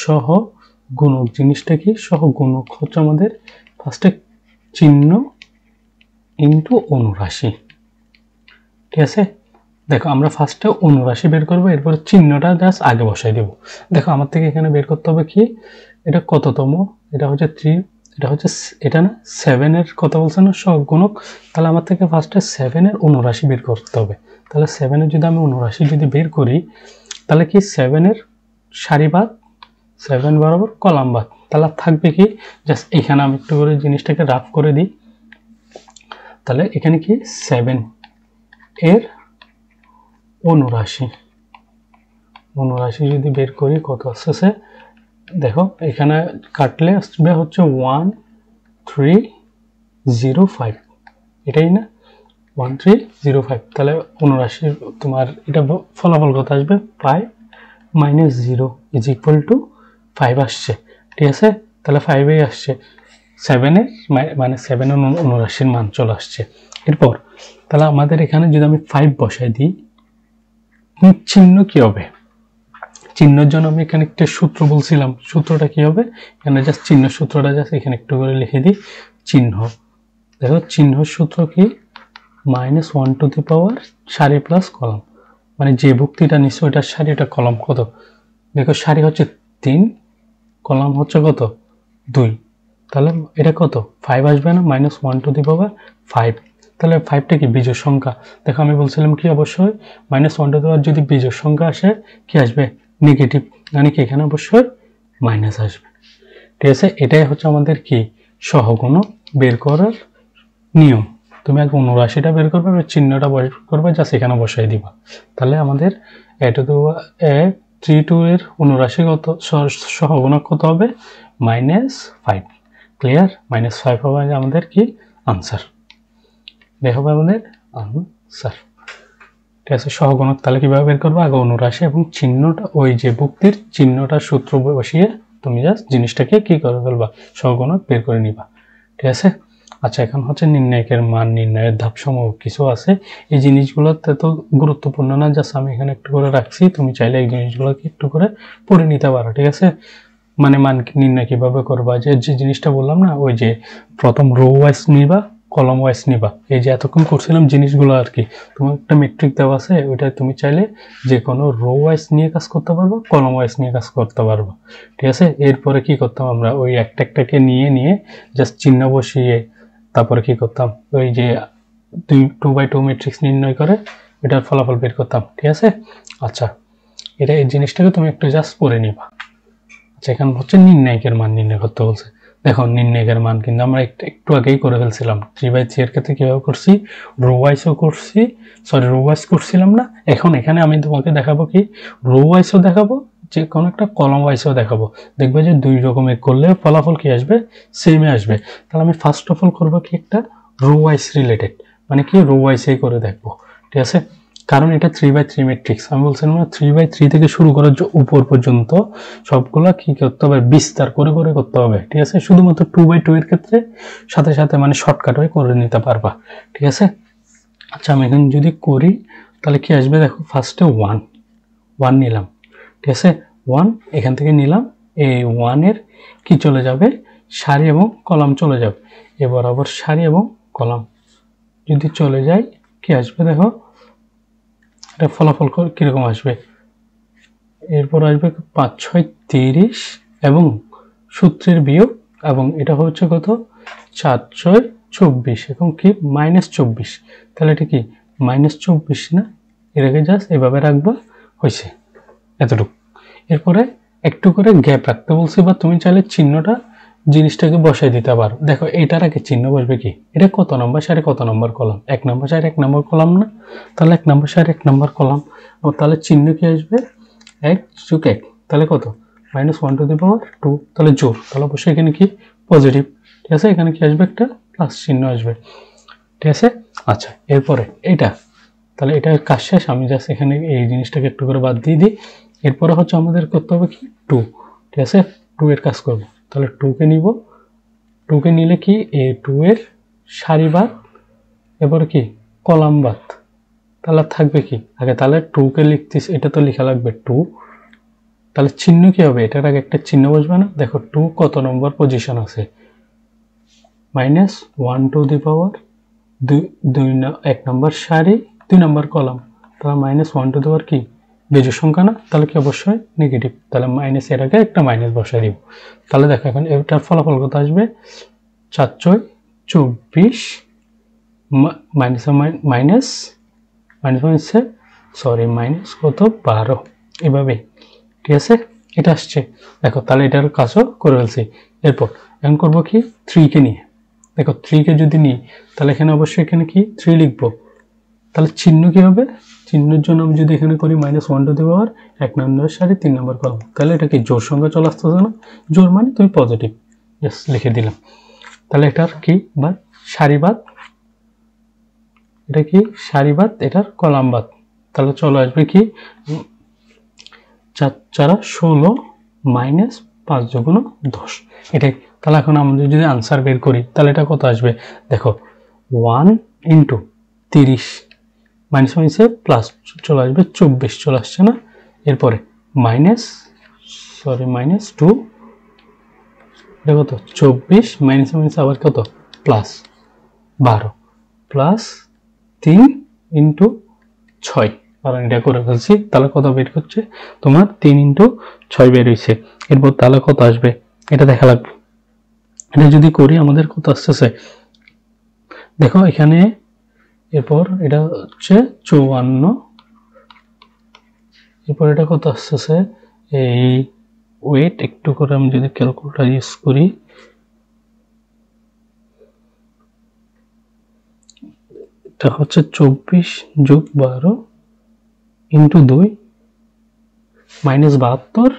সহগুণক জিনিসটা কি, সহগুণক হচ্ছে আমাদের ফার্স্টে চিহ্ন ইনটু অনুরাশি। ঠিক আছে, দেখো আমরা ফার্স্টে অনুরাশি বের করবো, এরপর চিহ্নটা জাস্ট আগে বসাই দেব। দেখো আমার থেকে এখানে বের করতে হবে কি, এটা কততম, এটা হচ্ছে 3, এটা হচ্ছে এটা না 7 এর কথা বলছে না সহগুণক। তাহলে আমার থেকে ফার্স্টে 7 এর অনুরাশি বের করতে হবে। তাহলে 7 এর যদি আমি অনুরাশি যদি বের করি, তাহলে কি 7 এর সারি বাদ 7 বরাবর কলাম বাদ, তাহলে থাকবে কি জাস্ট এখানে আমি একটু করে জিনিসটাকে রাফ করে দিই। তাহলে এখানে কি 7 এর অনুরাশি যদি বের করি কত আসছে, দেখো এখানে কাটলে আসবে হচ্ছে 1305, এটাই না 1305। তাহলে অনুরাশি তোমার এটা ফলাফল কত আসবে, 5 - 0 = 5 আসছে। ঠিক আছে, তাহলে 5 আসছে, 7 এর মানে 7 এর অনুরাশির মান চলে আসছে। এরপর তাহলে আমাদের এখানে যদি আমি 5 বসাই দিই, চিহ্ন কি হবে, চিহ্নের জন্য আমি এখানে একটা সূত্র বলছিলাম, সূত্রটা কি হবে, এখানে জাস্ট চিহ্ন সূত্রটা জাস্ট এখানে একটু করে লিখে দিই। চিহ্ন দেখো চিহ্ন সূত্র কি, -1 টু দি পাওয়ার সারি প্লাস কলাম, মানে যে ভুক্তিটা নিচ্ছে ওইটার সারি, এটা কলাম কত, দেখো সারি হচ্ছে 3, কলাম হচ্ছে কত 2, তাহলে এটা কত 5 আসবে না, -1 টু দি পাওয়ার 5। তাহলে 5টা কি বিজোড় সংখ্যা, দেখো আমি বলছিলাম কি অবশ্যই -1 টু দি পাওয়ার যদি বিজোড় সংখ্যা আসে কি আসবে নেগেটিভ, মানে কি এখানে অবশ্যই মাইনাস আসবে। ঠিক আছে, এটাই হচ্ছে আমাদের কি সহগুণক বের করার নিয়ম। তুমি আগে অনুরাশিটা বের করবে, চিহ্নটা বের করবে, জাস্ট এখানে বসাই দিবা। তাহলে আমাদের a32 এর অনুরাশি কত, সহগুণক কত হবে, -5। ক্লিয়ার, -5 হবে আমাদের কি আনসার, দেখো আমাদের আনসার। ঠিক আছে, সহগুণক তাহলে কিভাবে বের করবো, আগে অনুরাশি এবং চিহ্নটা ওই যে ভুক্তির চিহ্নটা সূত্র বসিয়ে তুমি জাস্ট জিনিসটাকে কি করে ফেলবা, সহগুণক বের করে নিবা। ঠিক আছে, আচ্ছা এখন হচ্ছে নির্ণায়কের মান নির্ণয়ের ধাপসমূহ কিছু আছে, এই জিনিসগুলোতে তো গুরুত্বপূর্ণ না, জাস্ট আমি এখানে একটু করে রাখছি, তুমি চাইলে এই জিনিসগুলোকে একটু করে পড়ে নিতে পারো। ঠিক আছে, মানে মান নির্ণয় কিভাবে করবা, যে জিনিসটা বললাম না, ওই যে প্রথম রো ওয়াইজ নিবা কলম ওয়াইজ নিবা, এই যে এতক্ষণ করছিলাম জিনিসগুলো আর কি, তোমার একটা মেট্রিক দেওয়া আছে, ওইটা তুমি চাইলে যে কোনো রো ওয়াইজ নিয়ে কাজ করতে পারবো, কলম ওয়াইজ নিয়ে কাজ করতে পারবো। ঠিক আছে, এরপরে কি করতাম আমরা, ওই একটাকে নিয়ে জাস্ট চিহ্ন বসিয়ে তারপরে কি করতাম, ওই যে 2x2 ম্যাট্রিক্স নির্ণয় করে এটার ফলাফল বের করতাম। ঠিক আছে, আচ্ছা এটা এই জিনিসটাকে তুমি একটু জাস্ট পড়ে নিবা। আচ্ছা এখন হচ্ছে নির্ণায়কের মান নির্ণয় করতে বলছে। দেখো নির্ণায়কের মান কিন্তু আমরা একটু আগেই করে ফেলছিলাম, 3/3 এর ক্ষেত্রে কিভাবে করছি, রো ওয়াইজও করছি, রো ওয়াইজ করছিলাম না, এখন এখানে আমি তোমাকে দেখাবো কি রো ওয়াইজও দেখাবো, যে কোনো একটা কলম ওয়াইজও দেখাবো, দেখবে যে 2 রকমের করলে ফলাফল কি আসবে, সেমই আসবে। তাহলে আমি ফার্স্ট অফ অল করবো কি একটা রো ওয়াইজ রিলেটেড, মানে কি রো ওয়াইজই করে দেখবো। ঠিক আছে, কারণ এটা 3/3 ম্যাট্রিক্স, আমি বলছিলাম না 3/3 থেকে শুরু করার উপর পর্যন্ত সবগুলা কি করতে হবে, বিস্তার করে করতে হবে। ঠিক আছে, শুধুমাত্র 2/2 এর ক্ষেত্রে সাথে সাথে মানে শর্টকাট হয়ে করে নিতে পারবা। ঠিক আছে, আচ্ছা আমি এখন যদি করি তাহলে কি আসবে, দেখো ফার্স্টে 1 নিলাম। ঠিক আছে, 1 এখান থেকে নিলাম, এই 1 এর কি চলে যাবে, সারি এবং কলাম চলে যাবে, এবার আবার সারি এবং কলাম যদি চলে যায় কি আসবে দেখো, এটা ফলাফল কিরকম আসবে। এরপর আসবে 5 6 30 এবং সূত্রের বিয়োগ, এবং এটা হচ্ছে কত 4 6 24 এবং কি -24, তাহলে এটা কি -24 না, এটাকে জাস্ট এভাবে রাখবা, হয়েছে এতটুকু। এরপরে একটু করে গ্যাপ রাখতে বলছি, বা তুমি চাইলে চিহ্নটা জিনিসটাকে বসাই দিতে পারো। দেখো এটার আগে চিহ্ন বসবে কি, এটা কত নম্বর সারি কত নম্বর কলাম, 1 নম্বর সারি 1 নম্বর কলাম না, তাহলে 1 নম্বর সারি 1 নম্বর কলাম, ও তাহলে চিহ্ন কি আসবে 1 যোগ 1, তাহলে কত -1 টু দি পাওয়ার 2, তাহলে জোর, তাহলে অবশ্যই এখানে কি পজিটিভ, ঠিক আছে, এখানে কি আসবে একটা প্লাস চিহ্ন আসবে, ঠিক আছে। আচ্ছা এরপরে এটা, তাহলে এটা কাজ শেষ, আমি জাস্ট এখানে এই জিনিসটাকে একটু করে বাদ দিয়ে দিই। এরপরে হচ্ছে আমাদের করতে হবে কি 2, ঠিক আছে, 2 এর কাজ করব, তাহলে 2 কে নিব, 2 কে নিলে কি এই 2 এর সারি বাদ, এরপরে কি কলাম বাদ, তাহলে থাকবে কি আগে, তাহলে 2 কে লিখতেছি, এটা তো লেখা লাগবে 2, তাহলে চিহ্ন কি হবে, এটার আগে একটা চিহ্ন বসবে না, দেখো 2 কত নম্বর পজিশন আছে, -1 টু দি পাওয়ার 1 নম্বর সারি 2 নম্বর কলাম, তাহলে -1 টু দি পাওয়ার কি বেজোড় সংখ্যা না, তাহলে কি অবশ্যই নেগেটিভ, তাহলে মাইনাস এর আগে একটা মাইনাস বসাই দিব। তাহলে দেখো এখন এটার ফলাফল কত আসবে, 4 6 24 মাইনাস কত 12, এভাবে, ঠিক আছে, এটা আসছে। দেখো তাহলে এটার কাজও করে ফেলছি। এরপর এখন করবো কি 3 কে নিয়ে, দেখো 3 কে যদি নিই তাহলে এখানে অবশ্যই এখানে কি 3 লিখবো, তাহলে চিহ্ন কি হবে, চিহ্নের জন্য আমি যদি এখানে করি -1 টু দি পাওয়ার 1 নম্বর সারি 3 নম্বর কলাম, তাহলে এটা কি জোড় সংখ্যা চলে আসতেছে না, জোড় মানে তুমি পজিটিভ, জাস্ট লিখে দিলাম। তাহলে এটার কি বাদ সারি বাদ, এটা কি সারি বাদ, এটার কলাম বাদ, তাহলে চলে আসবে কি 4 4 16 -5 × 10, এটাই। তাহলে এখন আমরা যদি আনসার বের করি তাহলে এটা কত আসবে, দেখো 1 × 30 মাইনাসে প্লাস চলে আসবে 24 চলে আসছে না, এরপরে -2, এটা কত 24 মাইনাসে আবার কত প্লাস 12 প্লাস 3 × 6, কারণ এটা করে ফেলছি, তাহলে কত বের করছে তোমার 3 × 6 বের হয়েছে। এরপর তাহলে কত আসবে এটা দেখা লাগবে, এটা যদি করি আমাদের কত আসতেছে দেখো এখানে, এরপর এটা হচ্ছে 54, এরপর এটা কত আসতেছে, এই ওয়েট একটু করে আমি যদি ক্যালকুলেটর ইউজ করি, এটা হচ্ছে 24 যোগ 12 ইন্টু 2 -72,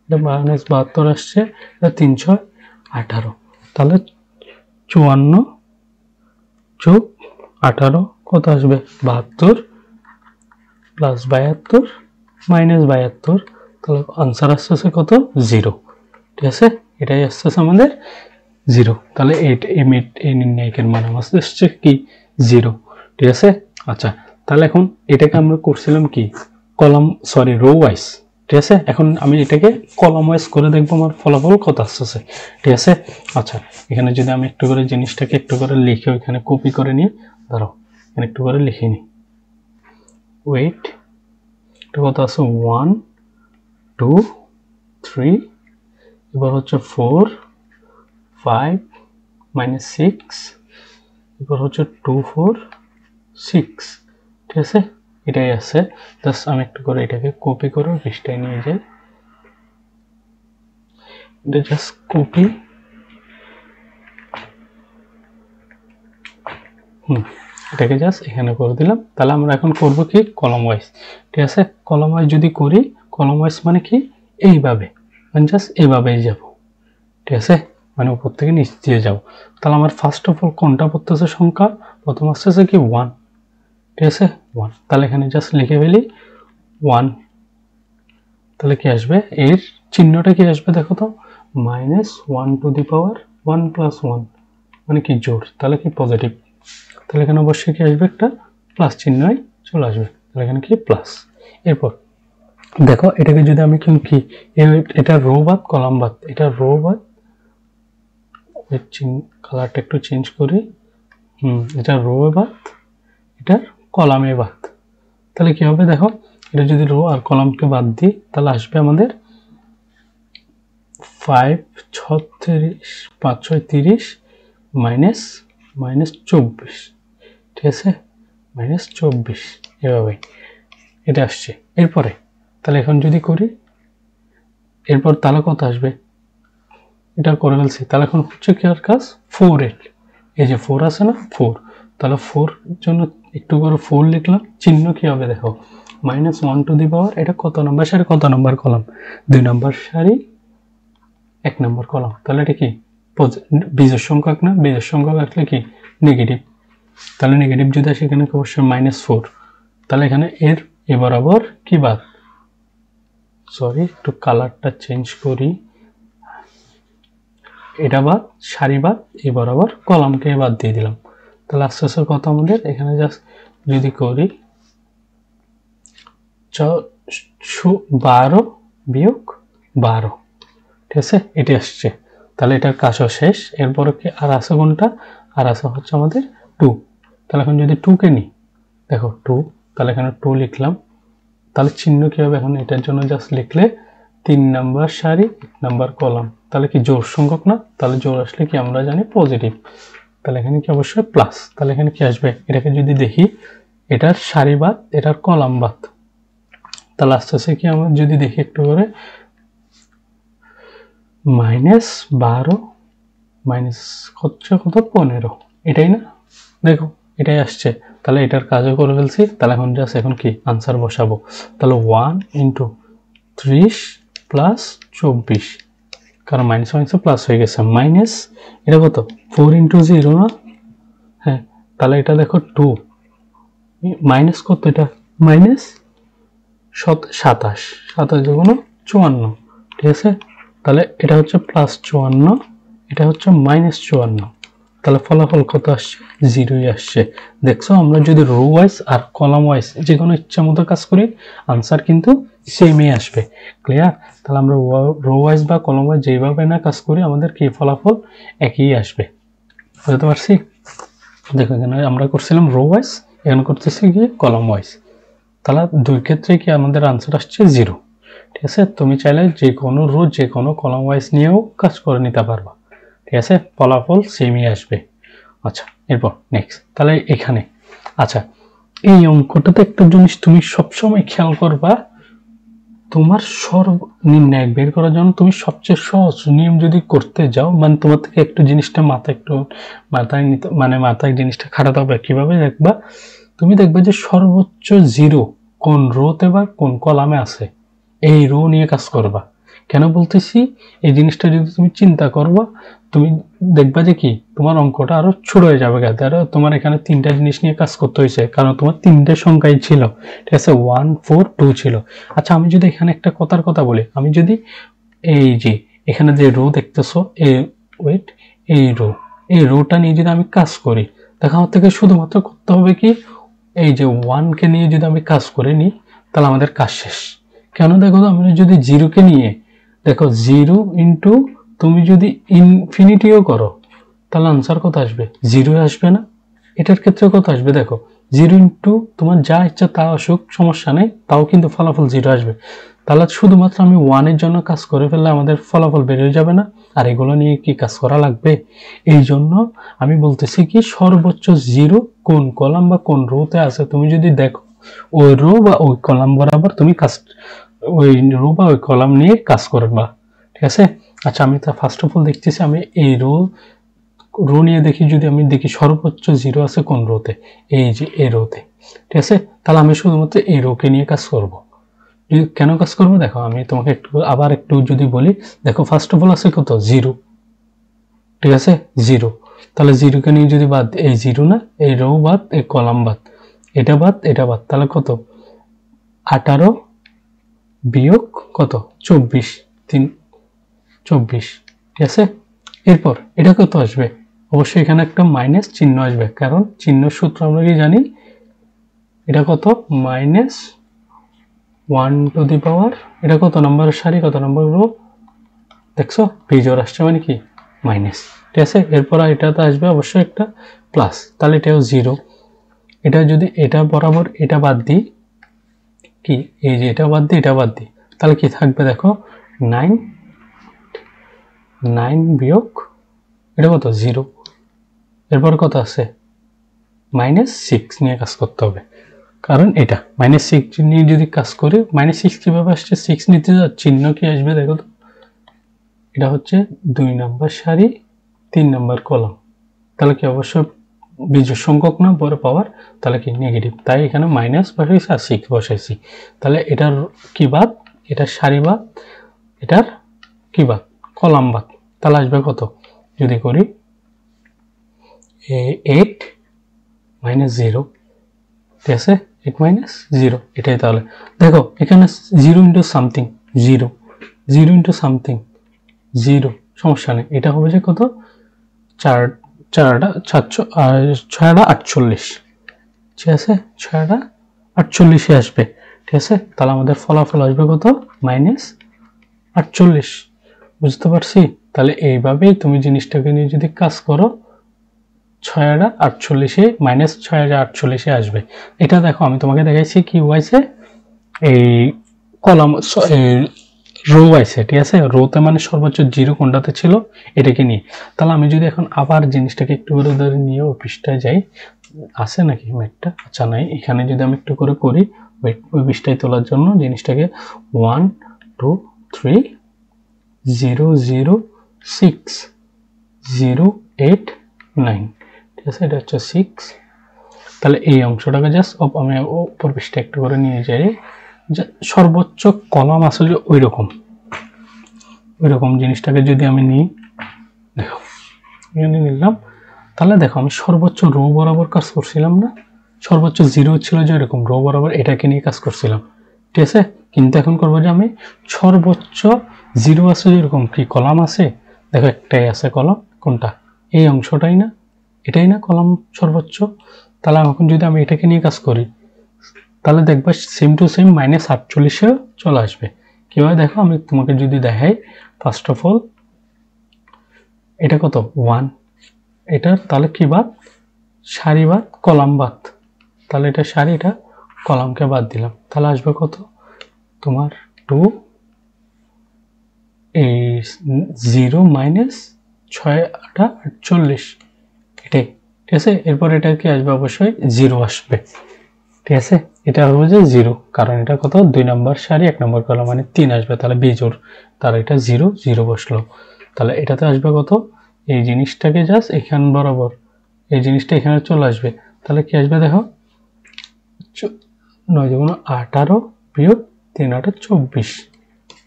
এটা -72 আসছে, এটা 318, তাহলে 54 যোগ 18 কত আসবে 72 প্লাস 72 -72, তাহলে আনসার আসতেছে কত 0, ঠিক আছে, এটাই আসতেছে আমাদের 0, তাহলে এই নির্ণায়কের মান আসছে কি 0, ঠিক আছে। আচ্ছা তাহলে এখন এটাকে আমরা করছিলাম কি কলাম রো ওয়াইজ, ঠিক আছে, এখন আমি এটাকে কলাম ওয়াইজ করে দেখবো আমার ফলাফল কত আসতেছে, ঠিক আছে। আচ্ছা এখানে যদি আমি একটু করে জিনিসটাকে একটু করে লিখে ওইখানে কপি করে নিয়ে ধরো এখানে একটু করে লিখে নিই, ওয়েট এটা কত আছে 1 2 3, এবার হচ্ছে 4 5 -6, এবার হচ্ছে 2 4 6, ঠিক আছে, এটাই আছে। জাস্ট আমি একটু করে এটাকে কপি করে পৃষ্ঠায় নিয়ে যাই, এটা জাস্ট কপি, এটাকে জাস্ট এখানে করে দিলাম। তাহলে আমরা এখন করব কি কলাম ওয়াইজ, ঠিক আছে, কলাম ওয়াইজ যদি করি, কলাম ওয়াইজ মানে কি এইভাবে, মানে জাস্ট এইভাবেই যাব, ঠিক আছে, মানে উপর থেকে নিচ দিয়ে যাব। তাহলে আমার ফার্স্ট অফ অল কোনটা পড়তেছে সংখ্যা, প্রথম আসতেছে কি 1, ঠিক আছে 1, তাহলে এখানে জাস্ট লিখে ফেলি 1, তাহলে কি আসবে এর চিহ্নটা কি আসবে দেখো তো -1 টু দি পাওয়ার 1 + 1 মানে কি জোড়, তাহলে কি পজিটিভ, তাহলে এখানে অবশ্যই কি আসবে একটা প্লাস চিহ্নই চলে আসবে, তাহলে এখানে কি প্লাস। এরপর দেখো এটাকে যদি আমি কি এটা রো বাদ কলাম বাদ, এটা রো বাদ, কালারটা একটু চেঞ্জ করি, এটা রো বাদ, এটা কলামে বাদ। তাহলে কি হবে দেখো, এটা যদি রো আর কলামকে বাদ দিই তাহলে আসবে আমাদের 5 36 5 6 30 মাইনাস 24, ঠিক আছে, -24 এভাবে এটা আসছে। এরপরে তাহলে এখন যদি করি, এরপর তাহলে কত আসবে, এটা করে ফেলছি। তাহলে এখন হচ্ছে কি আর কাজ, 4 এই যে 4 আছে না 4, তাহলে 4 জন্য একটু করে 4 লিখলাম, চিহ্ন কি হবে দেখো -1 টু দি পাওয়ার, এটা কত নম্বর সারি কত নম্বর কলাম, 2 নম্বর সারি 1 নম্বর কলাম। তাহলে এটা কি বিজোড় সংখ্যক না, বিজোড় সংখ্যক আসলে কি নেগেটিভ, তাহলে নেগেটিভ যদি আসে এখানে অবশ্যই -4, তাহলে এখানে এর এ বরাবর কি বাদ, সরি একটু কালারটা চেঞ্জ করি, এটা বাদ সারি বাদ এই বরাবর কলামকে বাদ দিয়ে দিলাম। তাহলে আস্তে আস্তে কত আমাদের এখানে জাস্ট যদি করি 12 বিয়োগ 12, ঠিক আছে, এটি আসছে। তাহলে এটার কাজও শেষ। এরপরে কি আর আছে কোনটা, আর আছে হচ্ছে আমাদের 2। তাহলে এখন যদি 2 কে নিই, দেখো 2, তাহলে এখানে 2 লিখলাম, তাহলে চিহ্ন কি হবে এখন, এটার জন্য জাস্ট লিখলে 3 নাম্বার সারি 1 নাম্বার কলাম, তাহলে কি জোড় সংখ্যক না, তাহলে জোড় আসলে কি আমরা জানি পজিটিভ, তাহলে এখানে কি অবশ্যই প্লাস। তাহলে এখানে কি আসবে, এটাকে যদি দেখি এটার সারি বাদ এটার কলাম বাদ, তাহলে আস্তে আস্তে কি আমরা যদি দেখি একটু করে -12 মাইনাস হচ্ছে কত 15, এটাই না, দেখো এটাই আসছে। তাহলে এটার কাজও করে ফেলছি। তাহলে এখন জাস্ট এখন কি আনসার বসাবো, তাহলে 1 × 30 + 24, কারণ মাইনাস মাইনাসে প্লাস হয়ে গেছে, মাইনাস এটা কত 4 × 0 না, হ্যাঁ, তাহলে এটা দেখো 2 মাইনাস কত, এটা -27 যুগুণ 54, ঠিক আছে, তাহলে এটা হচ্ছে +54, এটা হচ্ছে -54, তাহলে ফলাফল কত আসছে, 0ই আসছে। দেখছো আমরা যদি রো ওয়াইজ আর কলাম ওয়াইজ যে কোনো ইচ্ছা মতো কাজ করি আনসার কিন্তু সেমই আসবে, ক্লিয়ার। তাহলে আমরা রো ওয়াইজ বা কলাম ওয়াইজ যেভাবে না কাজ করি আমাদের কি ফলাফল একই আসবে, বুঝতে পারছি। দেখো এখানে আমরা করছিলাম রো ওয়াইজ, এখানে করতেছি কি কলাম ওয়াইজ, তাহলে দুই ক্ষেত্রে কি আমাদের আনসার আসছে 0, ঠিক আছে। তুমি চাইলে যে কোনো রো যে কোনো কলাম ওয়াইজ নিয়েও কাজ করে নিতে পারবা, ঠিক আছে, ফলাফল সেমই আসবে। আচ্ছা এরপর নেক্সট, তাহলে এখানে আচ্ছা এই অঙ্কটাতে একটা জিনিস তুমি সবসময় খেয়াল করবা, তোমার সর্বনির্ণায়ক বের করার জন্য তুমি সবচেয়ে সহজ নিয়ম যদি করতে যাও, মানে তোমার থেকে একটু জিনিসটা মাথায় নিতে, মানে মাথায় জিনিসটা খাটাতে হবে। কিভাবে দেখবা, তুমি দেখবে যে সর্বোচ্চ 0 কোন রোতে বা কোন কলামে আছে, এই রো নিয়ে কাজ করবা। কেন বলতেছি, এই জিনিসটা যদি তুমি চিন্তা করবা তুমি দেখবা যে কি তোমার অঙ্কটা আরো ছোট হয়ে যাবে, তোমার এখানে 3টা জিনিস নিয়ে কাজ করতে হয়েছে, কারণ তোমার 3টে সংখ্যাই ছিল, ঠিক আছে, 1 4 2 ছিল। আচ্ছা আমি যদি এখানে একটা কথার কথা বলি, আমি যদি এই যে এখানে যে রো দেখতেছো এই রোটা নিয়ে যদি আমি কাজ করি, দেখা আমার থেকে শুধুমাত্র করতে হবে কি, এই যে 1 কে নিয়ে যদি আমি কাজ করে নিই তাহলে আমাদের কাজ শেষ। কেন দেখো তো, আমি যদি 0 কে নিয়ে দেখো 0 ইন্টু তুমি যদি ইনফিনিটিও করো তাহলে আনসার কত আসবে, 0 আসবে না। এটার ক্ষেত্রে কত আসবে দেখো, 0 ইন্টু তোমার যা ইচ্ছা তা আসুক সমস্যা নেই, তাও কিন্তু ফলাফল 0 আসবে। তাহলে শুধুমাত্র আমি 1 এর জন্য কাজ করে ফেললে আমাদের ফলাফল বের হয়ে যাবে না, আর এগুলো নিয়ে কি কাজ করা লাগবে। এই জন্য আমি বলতেছি কি সর্বোচ্চ 0 কোন কলাম বা কোন রোতে আছে তুমি যদি দেখো, ওই রো বা ওই কলাম বরাবর তুমি কাজ, ওই রো বা ওই কলাম নিয়ে কাজ করবা, ঠিক আছে। আচ্ছা আমি তা ফার্স্ট অফ অল দেখতেছি, আমি এই রো নিয়ে দেখি, যদি আমি দেখি সর্বোচ্চ 0 আছে কোন রোতে, এই যে এই রোতে, ঠিক আছে, তাহলে আমি শুধুমাত্র এই রোকে নিয়ে কাজ করব। কেন কাজ করবো দেখো, আমি তোমাকে আবার একটু যদি বলি, দেখো ফার্স্ট অফ অল আছে কত 0, ঠিক আছে 0, তাহলে 0 কে নিয়ে যদি বাদ, এই 0 না, এই রো বাদ এই কলাম বাদ, এটা বাদ এটা বাদ, তাহলে কত 18 বিয়োগ কত 24, 24, ঠিক আছে। এরপর এটা কত আসবে, অবশ্যই এখানে একটা মাইনাস চিহ্ন আসবে, কারণ চিহ্ন সূত্র আমরা কি জানি, এটা কত -1 টু দি পাওয়ার, এটা কত নম্বর সারি কত নম্বর রো, দেখছো বিজোড় আসছে মানে কি মাইনাস, ঠিক আছে। এরপর এটাতে আসবে অবশ্যই একটা প্লাস, তাহলে এটাও 0, এটা যদি এটা বরাবর এটা বাদ দিই, কি এই যে এটা বাদ দিই, এটা বাদ দিই, তাহলে কি থাকবে দেখো 9 বিয়োগ এটা কত 0, এরপর কত আছে -6 নিয়ে কাজ করতে হবে, কারণ এটা -6 নিয়ে যদি কাজ করি, -6 কিভাবে আসছে, 6 নিতে চিহ্ন কি আসবে দেখো তো, এটা হচ্ছে 2 নম্বর সারি 3 নম্বর কলাম, তাহলে কি অবশ্যই বিজোড় সংখ্যক না বড় পাওয়ার, তাহলে কি নেগেটিভ, তাই এখানে মাইনাস বসাইছি আর 6 বসাইছি, তাহলে এটার কি বাদ, এটার সারি বাদ, এটার কি বাদ কলাম বাদ, তাহলে আসবে কত যদি করি 8 - 0, ঠিক আছে 8 - 0 এটাই, তাহলে দেখো এখানে 0 ইন্টু সামথিং 0, 0 ইন্টু সামথিং 0, সমস্যা নেই, এটা হবে যে কত 4 4টা 6টা 48, ঠিক আছে 6টা 48 আসবে, ঠিক আছে, তাহলে আমাদের ফলাফল আসবে কত -48, বুঝতে পারছি। তাহলে এইভাবেই তুমি জিনিসটাকে নিয়ে যদি কাজ করো 6টা 48 -648 আসবে। এটা দেখো আমি তোমাকে দেখাইছি কি হয়েছে, এই কলাম রো আছে, ঠিক আছে, রোতে মানে সর্বোচ্চ 0 কোনটাতে ছিল এটাকে নিয়ে। তাহলে আমি যদি এখন আবার জিনিসটাকে একটু করে ধরে নিয়ে ওই পৃষ্ঠায় যাই, আছে নাকি ম্যাটটা, আচ্ছা নাই, এখানে যদি আমি একটু করে করি ওই পৃষ্ঠায় তোলার জন্য জিনিসটাকে 1 2 3 0 0 6 0 8 9, ঠিক আছে, এটা হচ্ছে 6, তাহলে এই অংশটাকে জাস্ট আমি উপর পৃষ্ঠা একটু করে নিয়ে যাই, সর্বোচ্চ কলাম আসলে ওই রকম জিনিসটাকে যদি আমি নিই, দেখো এখানে নিলাম, তাহলে দেখো আমি সর্বোচ্চ রো বরাবর কাজ করছিলাম না, সর্বোচ্চ 0 ছিল যে এরকম রো বরাবর এটাকে নিয়ে কাজ করছিলাম, ঠিক আছে, কিন্তু এখন করবো যে আমি সর্বোচ্চ 0 আছে যেরকম কি কলাম আছে, দেখো একটাই আছে কলাম, কোনটা এই অংশটাই না, এটাই না কলাম সর্বোচ্চ, তাহলে এখন যদি আমি এটাকে নিয়ে কাজ করি তাহলে দেখবা সেম টু সেম -48 চলে আসবে। কিভাবে দেখো আমি তোমাকে যদি দেখাই, ফার্স্ট অফ অল এটা কত 1, এটার তাহলে কি বাদ সারি বাদ কলাম বাদ, তাহলে এটা সারি, এটা কলামকে বাদ দিলাম, তাহলে আসবে কত তোমার 2 এই 0 -6টা 48, এটাই, ঠিক আছে, এরপর এটা কি আসবে অবশ্যই 0 আসবে, ঠিক আছে, এটা হবে যে 0, কারণ এটা কত 2 নম্বর সারি 1 নম্বর কলাম মানে 3 আসবে, তাহলে বিজোড়, তাহলে এটা 0 0 বসলো, তাহলে এটাতে আসবে কত এই জিনিসটাকে জাস্ট এখান বরাবর এই জিনিসটা এখানে চলে আসবে, তাহলে কি আসবে দেখো 9 × 18 বিয়োগ 3 × 8 = 24,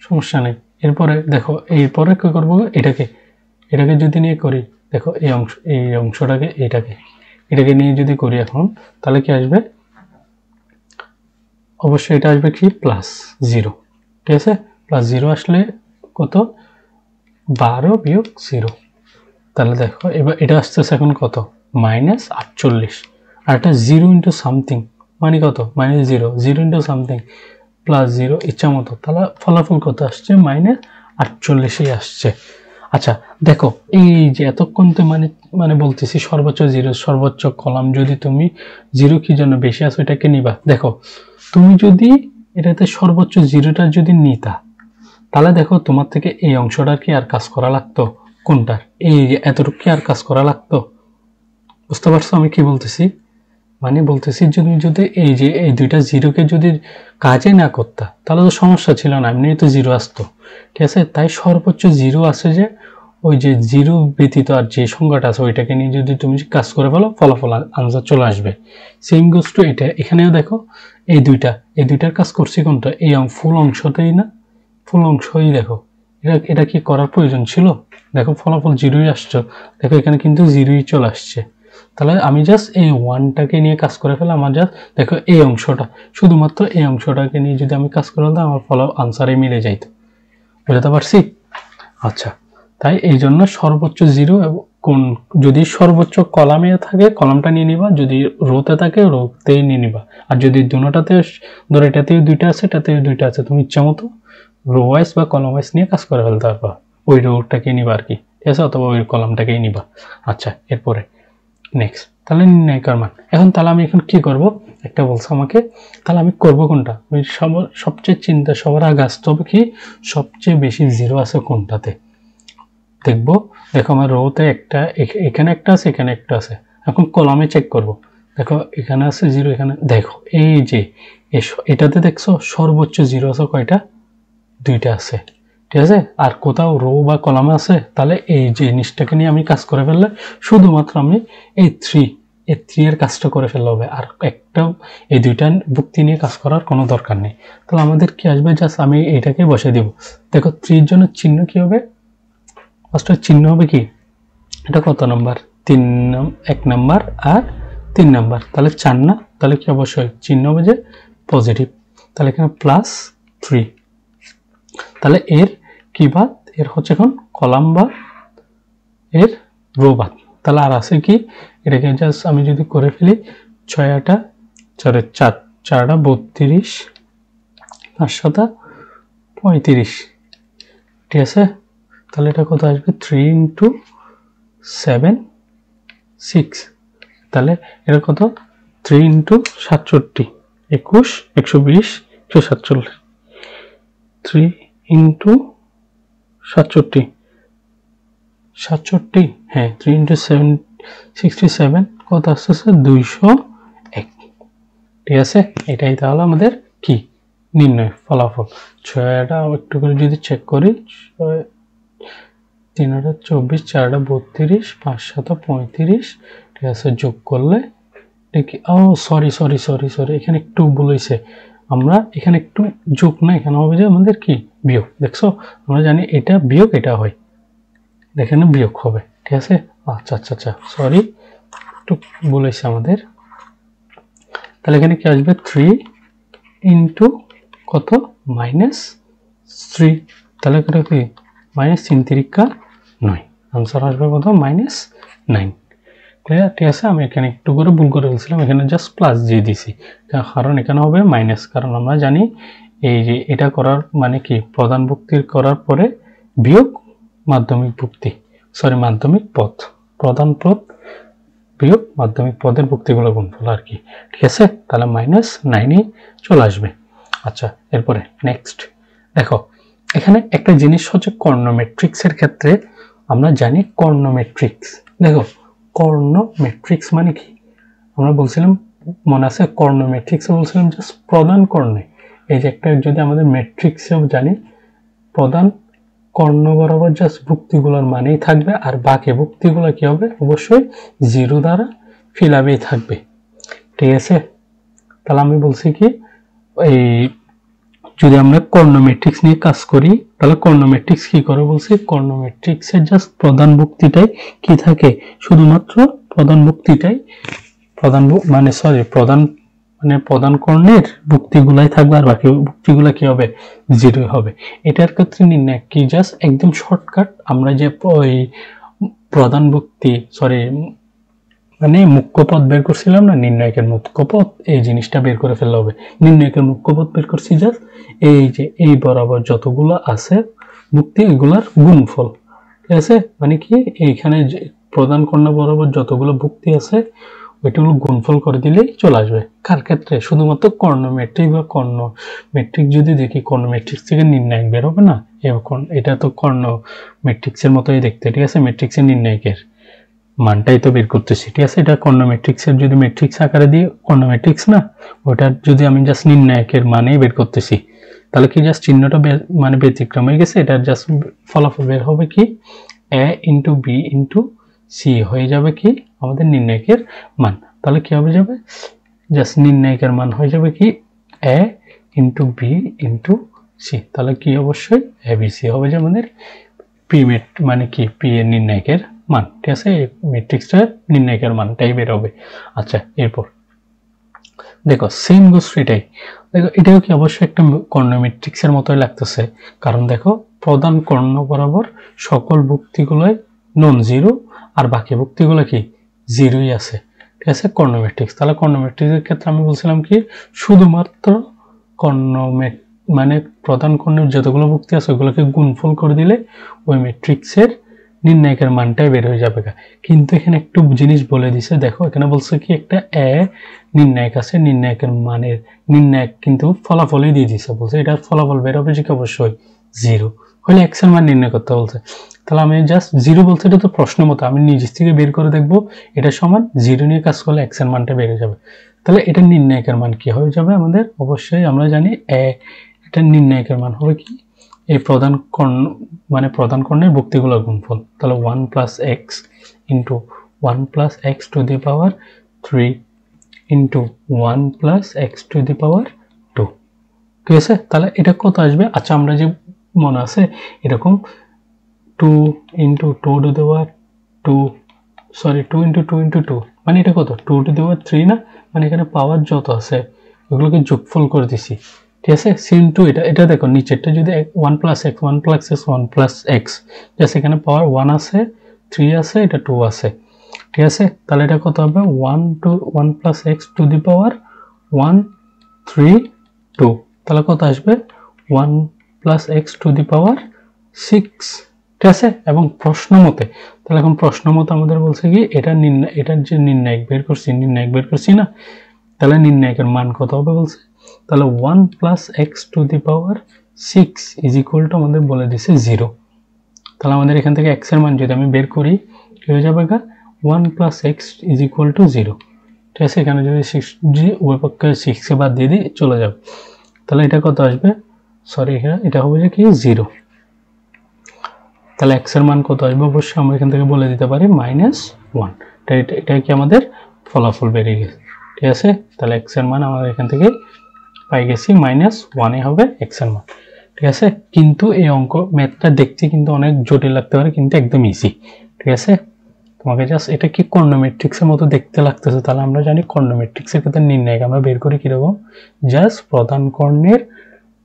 সমস্যা নেই। এরপরে দেখো এরপরে কি করবো, এটাকে যদি নিয়ে করি, দেখো এই অংশটাকে এটাকে নিয়ে যদি করি এখন, তাহলে কি আসবে অবশ্যই এটা আসবে কি +0, ঠিক আছে, +0 আসলে কত 12 বিয়োগ 0, তাহলে দেখো এবার এটা আসতেছে এখন কত -48, আর এটা 0 ইন্টু সামথিং মানে কত -0, 0 ইন্টু সামথিং +0 ইচ্ছা মতো, তাহলে ফলাফল কত আসছে -48 আসছে। আচ্ছা দেখো এই যে এতক্ষণ তো মানে বলতেছি সর্বোচ্চ 0, সর্বোচ্চ কলাম যদি তুমি 0 কি জন্য বেশি আছে এটাকে নিবা, দেখো তুমি যদি এটাতে সর্বোচ্চ 0টা যদি নিতা, তাহলে দেখো তোমার থেকে এই অংশটার কি আর কাজ করা লাগতো, কোনটার এই যে এতটুকু কি আর কাজ করা লাগতো, বুঝতে পারছো আমি কি বলতেছি, মানে বলতেছি যদি এই যে এই দুইটা 0কে যদি কাজে না করতা তাহলে তো সমস্যা ছিল না, এমনি তো 0 আসতো, ঠিক আছে, তাই সর্বোচ্চ 0 আছে যে ওই যে 0 ব্যতীত আর যে সংখ্যাটা আছে ওইটাকে নিয়ে যদি তুমি কাজ করে ফেলো ফলাফল আনসার চলে আসবে। সেম গোস টু এটা, এখানেও দেখো এই দুইটার কাজ করছি কোনটা, এই ফুল অংশটাই না, ফুল অংশই দেখো এটা কি করার প্রয়োজন ছিল, দেখো ফলাফল 0ই আসছে, দেখো এখানে কিন্তু 0ই চলে আসছে, তাহলে আমি জাস্ট এই 1টাকে নিয়ে কাজ করে ফেলে আমার জাস্ট দেখো এই অংশটা, শুধুমাত্র এই অংশটাকে নিয়ে যদি আমি কাজ করে ফেলতাম আমার আনসারে মিলে যাইতো, বুঝতে পারছি। আচ্ছা তাই এই জন্য সর্বোচ্চ 0 কোন যদি সর্বোচ্চ কলামে থাকে কলামটা নিয়ে নিবা, যদি রোতে থাকে রোতেই নিয়ে নিবা, আর যদি দুটোটাতে ধরো এটাতেও 2টা আছে এটাতেও 2টা আছে, তুমি ইচ্ছা মতো রো ওয়াইজ বা কলাম ওয়াইজ নিয়ে কাজ করে ফেলতে পারবা, ওই রোটাকে নিবা আর কি, ঠিক আছে, অথবা ওই কলামটাকেই নিবা। আচ্ছা এরপরে নেক্সট তাহলে নির্ণায়কের মান। এখন তাহলে আমি এখন কি করব, একটা বলছে আমাকে, তাহলে আমি করব কোনটা, আমি সবচেয়ে চিন্তা সবার আগে আসতে হবে কি সবচেয়ে বেশি জিরো আছে কোনটাতে দেখবো। দেখো আমার রোতে একটা, এখানে একটা আছে, এখানে একটা আছে। এখন কলামে চেক করব, দেখো এখানে আছে জিরো, এখানে দেখো এই যে এটাতে দেখছো সর্বোচ্চ জিরো আছে কয়টা, দুইটা আছে, ঠিক আছে। আর কোথাও রো বা কলামে আছে, তাহলে এই যে জিনিসটাকে নিয়ে আমি কাজ করে ফেললে শুধুমাত্র আমি এই থ্রি এর কাজটা করে ফেললে হবে, আর একটা এই দুইটা যুক্তি নিয়ে কাজ করার কোনো দরকার নেই। তাহলে আমাদের কি আসবে, জাস্ট আমি এটাকে বসে দিব। দেখো 3 এর জন্য চিহ্ন কি হবে, ফার্স্টে চিহ্ন হবে কি, এটা কত নাম্বার, 1 নাম্বার আর 3 নাম্বার, তাহলে 4 না, তাহলে কি অবশ্যই চিহ্ন হবে যে পজিটিভ, তাহলে এখানে +3। তাহলে এর কি বাদ, এর হচ্ছে এখন কলাম বা এর রো বাদ। তাহলে আর আছে কি, এটাকে জাস্ট আমি যদি করে ফেলি 6 8 4 4 4 32 5 7 35, ঠিক আছে। তাহলে এটা কত আসবে, 3 × 7 6, তাহলে এটা কত 3 × 67 21 120 147, 3 × 67 67, হ্যাঁ 3 × 7 67 কত আসতেছে 201, ঠিক আছে। এটাই তাহলে আমাদের কি নির্ণয় ফলাফল। 6টা একটু করে যদি চেক করি, 3 8 24 4 32 5 7 35, ঠিক আছে, যোগ করলে দেখি, ও সরি, এখানে একটু ভুল হয়েছে, আমরা এখানে একটু যোগ না, এখানে হবে যে আমাদের কি বিয়োগ। দেখছো আমরা জানি এটা বিয়োগ এটা হয়, এখানে বিয়োগ হবে, ঠিক আছে। আচ্ছা সরি, একটু ভুল হয়েছে আমাদের। তাহলে এখানে কি আসবে 3 × কত -3, তাহলে এটা কি -3 × 9, আনসার আসবে কত -9, ক্লিয়ার, ঠিক আছে। আমি এখানে একটু করে ভুল করে ফেলছিলাম, এখানে জাস্ট প্লাস দিয়ে দিছি, কারণ এখানে হবে মাইনাস, কারণ আমরা জানি এই যে এটা করার মানে কি প্রধান ভুক্তির করার পরে বিয়োগ মাধ্যমিক ভুক্তি, সরি মাধ্যমিক পদ, প্রধান পদ বিয়োগ মাধ্যমিক পদের ভুক্তিগুলো গুণফল আর কি, ঠিক আছে। তাহলে -9ই চলে আসবে। আচ্ছা, এরপরে নেক্সট দেখো, এখানে একটা জিনিস হচ্ছে কর্ণমেট্রিক্সের ক্ষেত্রে আমরা জানি কর্ণমেট্রিক্স, দেখো কর্ণমেট্রিক্স মানে কি আমরা বলছিলাম, মনে আছে কর্ণমেট্রিক্সে বলছিলাম জাস্ট প্রধান কর্ণে, এই যে একটা যদি আমাদের ম্যাট্রিক্সেও জানি প্রধান কর্ণ বরাবর জাস্ট ভুক্তিগুলোর মানেই থাকবে, আর বাকি ভুক্তিগুলো কি হবে অবশ্যই 0 দ্বারা ফিলাবেই থাকবে, ঠিক আছে। তাহলে আমি বলছি কি এই যদি আমরা কর্ণমেট্রিক্স নিয়ে কাজ করি, তাহলে কর্ণমেট্রিক্স কি করে বলছি, কর্ণমেট্রিক্সের জাস্ট প্রধান ভুক্তিটাই কি থাকে, শুধুমাত্র প্রধান ভুক্তিটাই প্রধান কর্ণের ভুক্তিগুলাই থাকবে, আর বাকি ভুক্তিগুলা কি হবে 0 হবে। এটার ক্ষেত্রে নির্ণয় কি, জাস্ট একদম শর্টকাট, আমরা যে ওই প্রধান ভুক্তি মানে মুখ্য পদ বের করছিলাম না, নির্ণায়কের মুখ্য পদ, এই জিনিসটা বের করে ফেললে হবে। নির্ণায়কের মুখ্য পদ বের করছি জাস্ট এই যে এই বরাবর যতগুলো আছে ভুক্তি এগুলার গুণফল, ঠিক আছে। মানে কি এইখানে যে প্রধান কর্ণ বরাবর যতগুলো ভুক্তি আছে ওইটাগুলো গুণফল করে দিলেই চলে আসবে। কার ক্ষেত্রে, শুধুমাত্র কর্ণমেট্রিক বা কর্ণমেট্রিক যদি দেখি, কর্ণমেট্রিক্স থেকে নির্ণায়ক বের হবে না, এটা তো কর্ণমেট্রিক্সের মতোই দেখতে, ঠিক আছে। ম্যাট্রিক্সের নির্ণায়কের মানটাই তো বের করতেছি, ঠিক আছে। এটা কর্ণমেট্রিক্সের যদি ম্যাট্রিক্স আকারে দিই, কর্ণমেট্রিক্স না, ওটার যদি আমি জাস্ট নির্ণায়কের মানেই বের করতেছি, তাহলে কি জাস্ট চিহ্নটা মানে ব্যতিক্রম হয়ে গেছে, এটার জাস্ট ফলাফল বের হবে কি a × b × c হয়ে যাবে কি আমাদের নির্ণায়কের মান। তাহলে কি হবে যাবে, জাস্ট নির্ণায়কের মান হয়ে যাবে কি a × b × c, তাহলে কি অবশ্যই abc হবে যে আমাদের পি মানে কি পি এর নির্ণায়কের মান, ঠিক আছে। ম্যাট্রিক্সটার নির্ণায়কের মানটাই বের হবে। আচ্ছা, এরপর দেখো সেম গোষ্ঠীটাই, দেখো এটাও কি অবশ্যই একটা কর্ণমেট্রিক্সের মতোই লাগতেছে, কারণ দেখো প্রধান কর্ণ বরাবর সকল ভুক্তিগুলোই নন জিরো, আর বাকি ভুক্তিগুলো কি 0ই আছে, ঠিক আছে, কর্ণমেট্রিক্স। তাহলে কর্ণমেট্রিক্সের ক্ষেত্রে আমি বলছিলাম কি শুধুমাত্র মানে প্রধান কর্ণের যতগুলো ভুক্তি আছে ওগুলোকে গুণফল করে দিলে ওই ম্যাট্রিক্সের নির্ণায়কের মানটাই বের হয়ে যাবে। কিন্তু এখানে একটু জিনিস বলে দিছে, দেখো এখানে বলছে কি একটা এ নির্ণায়ক আছে, নির্ণায়কের মানের নির্ণায়ক কিন্তু ফলাফলই দিয়ে দিছে, বলছে এটার ফলাফল বের হবে যে অবশ্যই 0 হলে x এর মান নির্ণয় করতে বলছে। তাহলে আমি জাস্ট 0 বলছে, এটা তো প্রশ্ন মতো আমি নিজ থেকে বের করে দেখবো, এটা সমান 0 নিয়ে কাজ করলে x এর মানটা বের হয়ে যাবে। তাহলে এটা নির্ণায়কের মান কি হয়ে যাবে আমাদের, অবশ্যই আমরা জানি এটা নির্ণায়কের মান হবে কি এই প্রধান কর্ণ মানে প্রধান কর্ণের ভুক্তিগুলোর গুণফল। তাহলে 1 + x into 1 + x to the power 3 into 1 + x to the power 2, ঠিক আছে। তাহলে এটা কত আসবে, আচ্ছা আমরা যে মনে আছে এরকম 2 into 2 two the power 2 sorry 2 into 2 into 2 মানে এটা কত 2 টু দি পাওয়ার 3 না, মানে এখানে পাওয়ার যত আছে ওগুলোকে যোগফল করে দিছি, ঠিক আছে। সিন টু এটা দেখো নিচেরটা যদি 1 + x 1 + x 1 + x, জাস্ট এখানে পাওয়ার 1 আছে 3 আছে এটা 2 আছে, ঠিক আছে। তাহলে এটা কত হবে 1 + x টু দি পাওয়ার 1 3 2, তাহলে কত আসবে 1 + x টু দি পাওয়ার 6, ঠিক আছে। এবং প্রশ্ন মতে, তাহলে এখন প্রশ্ন মতে আমাদের বলছে কি এটার যে নির্ণায়ক বের করছি না, তাহলে নির্ণায়কের মান কত হবে বলছে, তাহলে 1 + x to the power 6 is equal to আমাদের বলে দিছে 0। তাহলে আমাদের এখান থেকে x এর মান যদি আমি বের করি কি হয়ে যাবে 1 + x ইজ ইকুয়াল টু 0, ঠিক আছে। এখানে যদি 6 জি উভয় পক্ষে 6 এ বাদ দিয়ে দিই চলে যাবে, তাহলে এটা কত আসবে, সরি এটা হবে যে কি 0। তাহলে x এর মান কত আসবে, অবশ্যই আমরা এখান থেকে বলে দিতে পারি -1, এটা কি আমাদের ফলাফল বেরিয়ে গেছে, ঠিক আছে। তাহলে x এর মান আমরা এখান থেকে পাই গেছি -1 হবে x এর মান, ঠিক আছে। কিন্তু এই অঙ্ক ম্যাথটা দেখতে কিন্তু অনেক জটিল লাগতে পারে, কিন্তু একদম ইজি, ঠিক আছে। তোমাকে জাস্ট এটা কি কর্ণমেট্রিক্সের মতো দেখতে লাগতেছে, তাহলে আমরা জানি কর্ণমেট্রিক্সের ক্ষেত্রে নির্ণায়ক আমরা বের করি কিরকম, জাস্ট প্রধান কর্ণের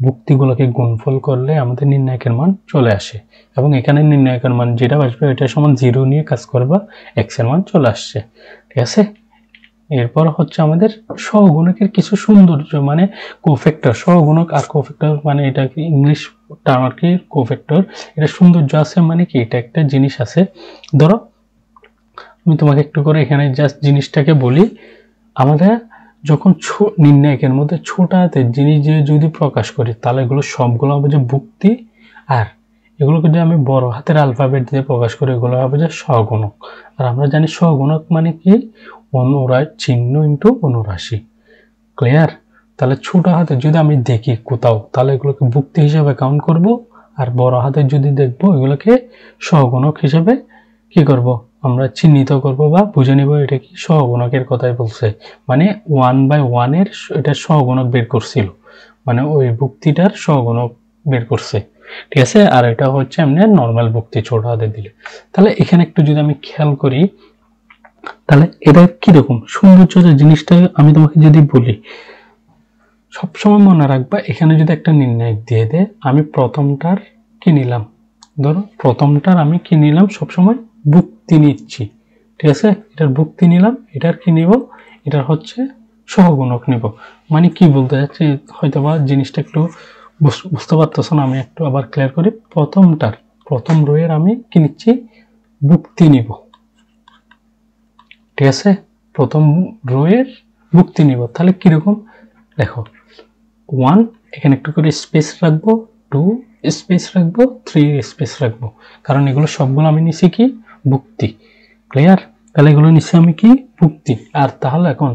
ভুক্তিগুলোকে গুণফল করলে আমাদের নির্ণায়কের মান চলে আসে, এবং এখানে নির্ণায়কের মান যেটা আসবে এটা সমান 0 নিয়ে কাজ করবা, x এর মান চলে আসছে, ঠিক আছে। এরপর হচ্ছে আমাদের সহগুণকের কিছু সৌন্দর্য, মানে কোফ্যাক্টর, সহগুণক আর কোফ্যাক্টর মানে এটা কি ইংলিশ টার্ম আর কি কোফ্যাক্টর, এটা সৌন্দর্য আছে মানে কি এটা একটা জিনিস আছে। ধরো আমি তোমাকে একটু করে এখানে জাস্ট জিনিসটাকে বলি, আমাদের যখন নির্ণায়কের মধ্যে ছোট হাতের জিনিস যদি প্রকাশ করি তাহলে এগুলো সবগুলো হবে যে ভুক্তি, আর এগুলোকে যদি আমি বড় হাতের আলফাবেট দিয়ে প্রকাশ করি এগুলো হবে যে সহগুণক। আর আমরা জানি সহগুণক মানে কি চিহ্ন ইন্টু অনুরাশি, ক্লিয়ার। তাহলে ছোট হাতে যদি আমি দেখি কোথাও তাহলে এগুলোকে ভুক্তি হিসেবে কাউন্ট করব, আর বড় হাতে যদি দেখবো এগুলোকে সহগুণক হিসেবে কি করব আমরা চিহ্নিত করব বা বুঝে নিব এটা কি সহগুণকের কথাই বলছে, মানে 1/1 এর এটা সহগুণক বের করছিল, মানে ওই ভুক্তিটার সহগুণক বের করছে, ঠিক আছে। আর এটা হচ্ছে এমনি নরমাল ভুক্তি ছোট হাতে দিলে। তাহলে এখানে একটু যদি আমি খেয়াল করি তাহলে এটা কিরকম সৌন্দর্য জিনিসটা আমি তোমাকে যদি বলি, সবসময় মনে রাখবা এখানে যদি একটা নির্ণায়ক দিয়ে দেয় আমি প্রথমটার কি নিলাম, ধরো প্রথমটার আমি কি নিলাম সবসময় ভুক্তি নিচ্ছি, ঠিক আছে। এটার ভুক্তি নিলাম, এটার কি নিব, এটার হচ্ছে সহগুণক নিব। মানে কি বলতে যাচ্ছি হয়তো বা জিনিসটা একটু বুঝতে পারতেছ না, আমি একটু আবার ক্লিয়ার করি। প্রথম রোয়ের আমি কি নিচ্ছি ভুক্তি নিব, ঠিক আছে। প্রথম রোয়ের ভুক্তি নিব, তাহলে কিরকম দেখো 1 এখানে একটু করে স্পেস রাখবো, 2 স্পেস রাখবো, 3 স্পেস রাখবো, কারণ এগুলো সবগুলো আমি নিছি কি ভুক্তি, ক্লিয়ার। তাহলে এগুলো নিছি আমি কি ভুক্তি। আর তাহলে এখন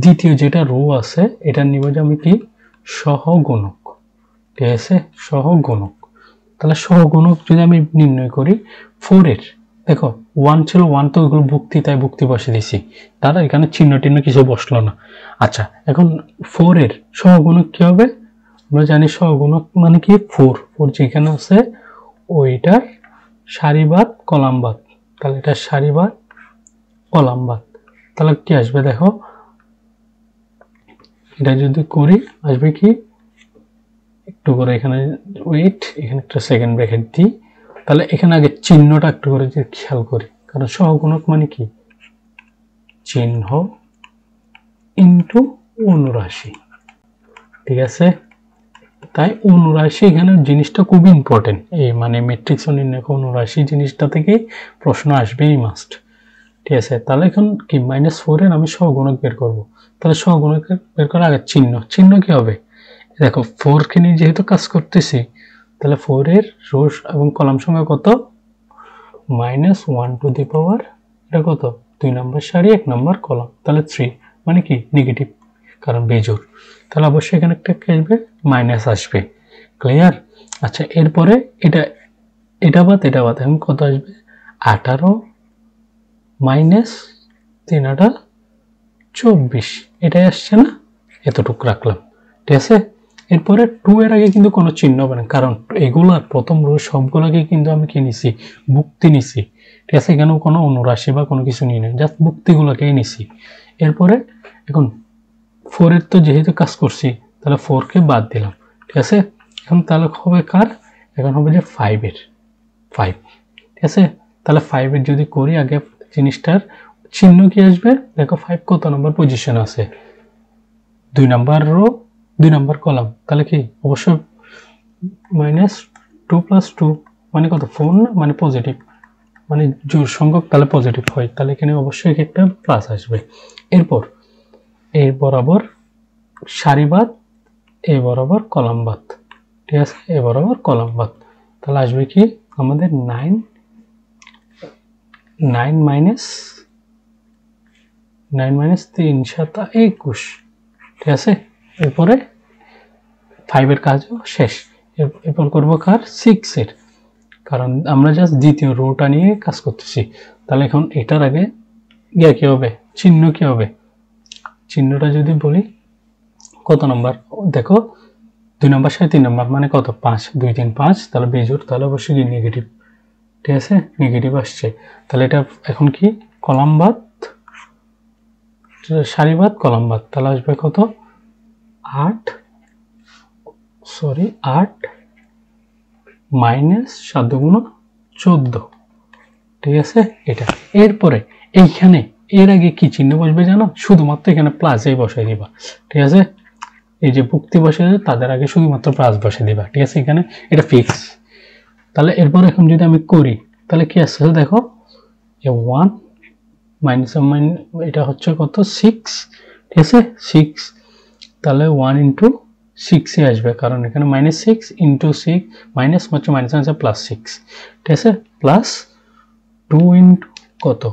দ্বিতীয় যেটা রো আছে এটা নিব যে আমি কি সহগুণক, ঠিক আছে, সহগুণক। তাহলে সহগুণক যদি আমি নির্ণয় করি 4 এর, দেখো 1 ছিল 1 তো ওগুলো ভুক্তি, তাই ভুক্তি বসে দিছি, তারা এখানে চিহ্ন টিহ্ন কিছু বসলো না। আচ্ছা এখন 4 এর সহগুণক কি হবে, আমরা জানি সহগুণক মানে কি 4 যেখানে আছে ওইটার সারিবাদ কলামবাদ, তাহলে এটা সারিবাদ কলামবাদ, তাহলে কি আসবে দেখো এটা যদি করি আসবে কি একটু করে এখানে ওয়েট, এখানে একটা সেকেন্ড ব্র্যাকেট দিই, তাহলে এখানে আগে চিহ্নটা একটু করে যদি খেয়াল করি, কারণ সহগুণক মানে কি চিহ্ন ইন্টু অনুরাশি, ঠিক আছে। তাই অনুরাশি এখানে জিনিসটা খুব ইম্পর্টেন্ট, এই মানে ম্যাট্রিক্স নির্ণয় অনুরাশি জিনিসটা থেকেই প্রশ্ন আসবেই মাস্ট। ঠিক আছে, তাহলে এখন কি -4 এর আমি সহগুণক বের করব। তাহলে সহগুণক বের করার আগে চিহ্ন কি হবে, দেখো 4 কে নিয়ে যেহেতু কাজ করতেছি, তাহলে 4 এর রো এবং কলাম সংখ্যা কত, -1 টু দি পাওয়ার এটা কত 2 নম্বর সারি 1 নম্বর কলাম, তাহলে 3 মানে কি নেগেটিভ, কারণ বেজোড়, তাহলে অবশ্যই এখানে একটা কি আসবে, মাইনাস আসবে। ক্লিয়ার? আচ্ছা, এরপরে এটা বাদ এখন কত আসবে, 18 মাইনাস 3 8 24, এটাই আসছে না, এতটুকু রাখলাম। ঠিক আছে, এরপরে 2 এর আগে কিন্তু কোনো চিহ্ন হবে না, কারণ এগুলার প্রথম রো সবগুলোকে কিন্তু আমি কি নিছি, ভুক্তি নিছি। ঠিক আছে, এখানেও কোনো অনুরাশি বা কোনো কিছু নিই না, জাস্ট ভুক্তিগুলোকেই নিছি। এরপরে এখন 4 এর তো যেহেতু কাজ করছি, তাহলে 4 কে বাদ দিলাম। ঠিক আছে, এখন তাহলে হবে কার, এখন হবে যে 5 এর 5। ঠিক আছে, তাহলে 5 এর যদি করি আগে জিনিসটার চিহ্ন কি আসবে, দেখো 5 কত নম্বর পজিশন আছে, 2 নম্বর রো 2 নম্বর কলাম, তাহলে কি অবশ্যই -2 + 2 মানে কত 4 না, মানে পজিটিভ, মানে জোড় সংখ্যক, তাহলে পজিটিভ হয়, তাহলে এখানে অবশ্যই একটা প্লাস আসবে। এরপর এই বরাবর সারিবাদ, এই বরাবর কলাম বাদ। ঠিক আছে, এই বরাবর কলাম বাদ, তাহলে আসবে কি আমাদের 9 মাইনাস 3 7 21। ঠিক আছে, এরপরে 5 এর কাজও শেষ। এরপর করবো কার, 6 এর, কারণ আমরা জাস্ট দ্বিতীয় রোটা নিয়ে কাজ করতেছি। তাহলে এখন এটার আগে গিয়ে কি হবে, চিহ্ন কি হবে, চিহ্নটা যদি বলি কত নম্বর, দেখো 2 নম্বর সাথে 3 নম্বর মানে কত 5, 2 3 5, তাহলে বেজোড়, তাহলে অবশ্যই নেগেটিভ। ঠিক আছে, নেগেটিভ আসছে, তাহলে এটা এখন কি কলাম বাদ সারি বাদ কলাম বাদ, তাহলে আসবে কত 8 মাইনাস 7 গুণ 14। ঠিক আছে, এটা। এরপরে এইখানে এর আগে কি চিহ্ন বসবে জানো, শুধুমাত্র এখানে প্লাসই বসাই দিবা। ঠিক আছে, এই যে ভুক্তি বসে তাদের আগে শুধুমাত্র প্লাস বসে দিবা। ঠিক আছে, এখানে এটা ফিক্স। তাহলে এরপর এখন যদি আমি করি, তাহলে কি আসছে দেখো, 1 মাইনাস এটা হচ্ছে কত 6। ঠিক আছে, 6, তাহলে 1 ইন্টু 6 এ আসবে, কারণ এখানে -6 ইন্টু 6 মাইনাস হচ্ছে মাইনাস আছে +6। ঠিক আছে, প্লাস 2 ইন্টু কত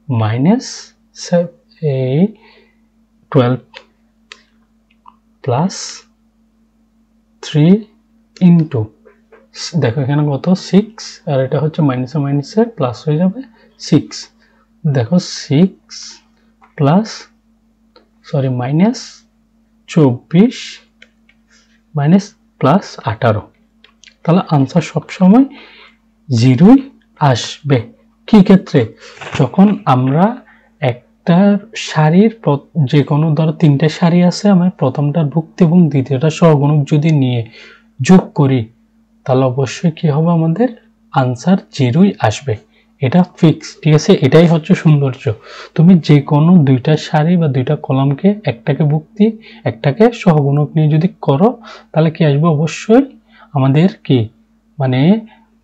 -12 প্লাস 3 ইন্টু, দেখো এখানে কত 6, আর এটা হচ্ছে মাইনাসে প্লাস হয়ে যাবে 6। দেখো 6 প্লাস -24 মাইনাস প্লাস 18, তাহলে আনসার সবসময় 0ই আসবে। কি ক্ষেত্রে, যখন আমরা একটা সারির যে কোনো ধরো 3টে সারি আছে, আমার প্রথমটার ভুক্তি এবং দ্বিতীয়টা সহগুণক যদি নিয়ে যোগ করি, তাহলে অবশ্যই কি হবে, আমাদের আনসার 0ই আসবে, এটা ফিক্স। ঠিক আছে, এটাই হচ্ছে সৌন্দর্য, তুমি যে কোনো 2টা সারি বা 2টা কলামকে, একটাকে ভুক্তি একটাকে সহগুণক নিয়ে যদি করো, তাহলে কি আসবে, অবশ্যই আমাদের কি মানে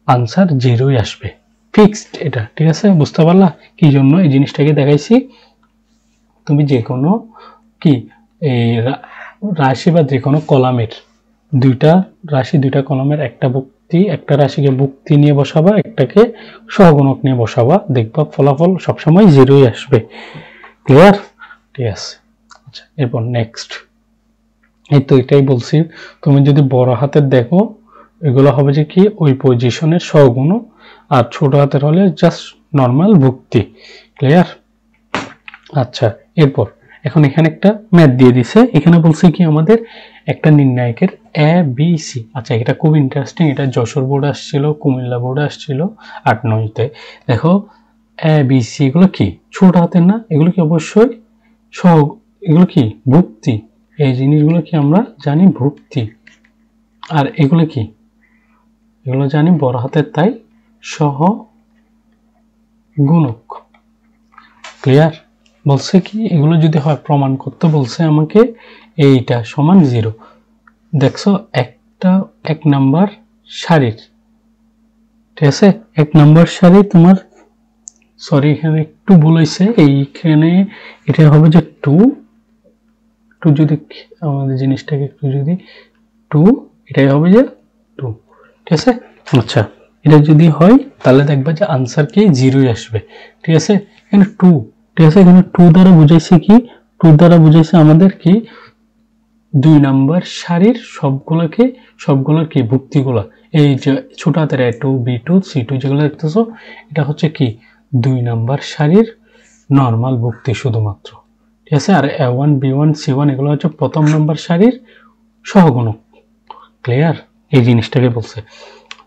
আনসার 0ই আসবে, ফিক্সড এটা। ঠিক আছে, বুঝতে পারলা কি জন্য এই জিনিসটাকে দেখাইছি। তুমি যে কোনো কি এই রাশি বা যে কোনো কলামের 2টা রাশি 2টা কলামের একটা ভুক্তি, একটা রাশিকে ভুক্তি নিয়ে বসাবা, একটাকে সহগুণক নিয়ে বসাবা, দেখবা ফলাফল সবসময় 0ই আসবে। ক্লিয়ার? ঠিক আছে, আচ্ছা এরপর নেক্সট, এই তো এটাই বলছি, তুমি যদি বড় হাতের দেখো, এগুলো হবে যে কি ওই পজিশনের সহগুণক, আর ছোট হাতের হলে জাস্ট নর্মাল ভুক্তি। ক্লিয়ার? আচ্ছা, এরপর এখন এখানে একটা ম্যাথ দিয়ে দিছে, এখানে বলছে কি আমাদের একটা নির্ণায়কের এ বি সি। আচ্ছা, এটা খুব ইন্টারেস্টিং, এটা যশোর বোর্ডে আসছিল, কুমিল্লা বোর্ডে আসছিল 8-9-তে। দেখো এ বি সি এগুলো কি ছোট হাতের না, এগুলো কি অবশ্যই এগুলো কি ভুক্তি, এই জিনিসগুলো কি আমরা জানি ভুক্তি, আর এগুলো কি, এগুলো জানি বড় হাতের, তাই সহগুণক। ক্লিয়ার? বলছে কি এগুলো যদি হয় প্রমাণ করতে বলছে আমাকে এইটা সমান 0। দেখছো এটা 1 নাম্বার সারির, ঠিক আছে? 1 নাম্বার সারি তোমার, সরি এখানে একটু ভুল হয়েছে, এইখানে এটা হবে যে 2 যদি আমাদের জিনিসটাকে একটু যদি 2, এটাই হবে যে 2, ঠিক আছে? আচ্ছা, এটা যদি হয় তাহলে দেখবা যে আনসার কি 0ই আসবে, ঠিক আছে? এখানে 2, ঠিক আছে? এখানে 2 দ্বারা বুঝাইছে কি, 2 দ্বারা বুঝাইছে আমাদের কি 2 নাম্বার সারির সবগুলোর কি ভুক্তিগুলা, এই যে ছোট হাতের A2 B2 C2 যেগুলো দেখতেছো, এটা হচ্ছে কি 2 নাম্বার সারির নরমাল ভুক্তি শুধুমাত্র, ঠিক আছে? আর A1 B1 C1 এগুলো হচ্ছে প্রথম নাম্বার সারির সহগুণক। ক্লিয়ার? এই জিনিসটাকে বলছে।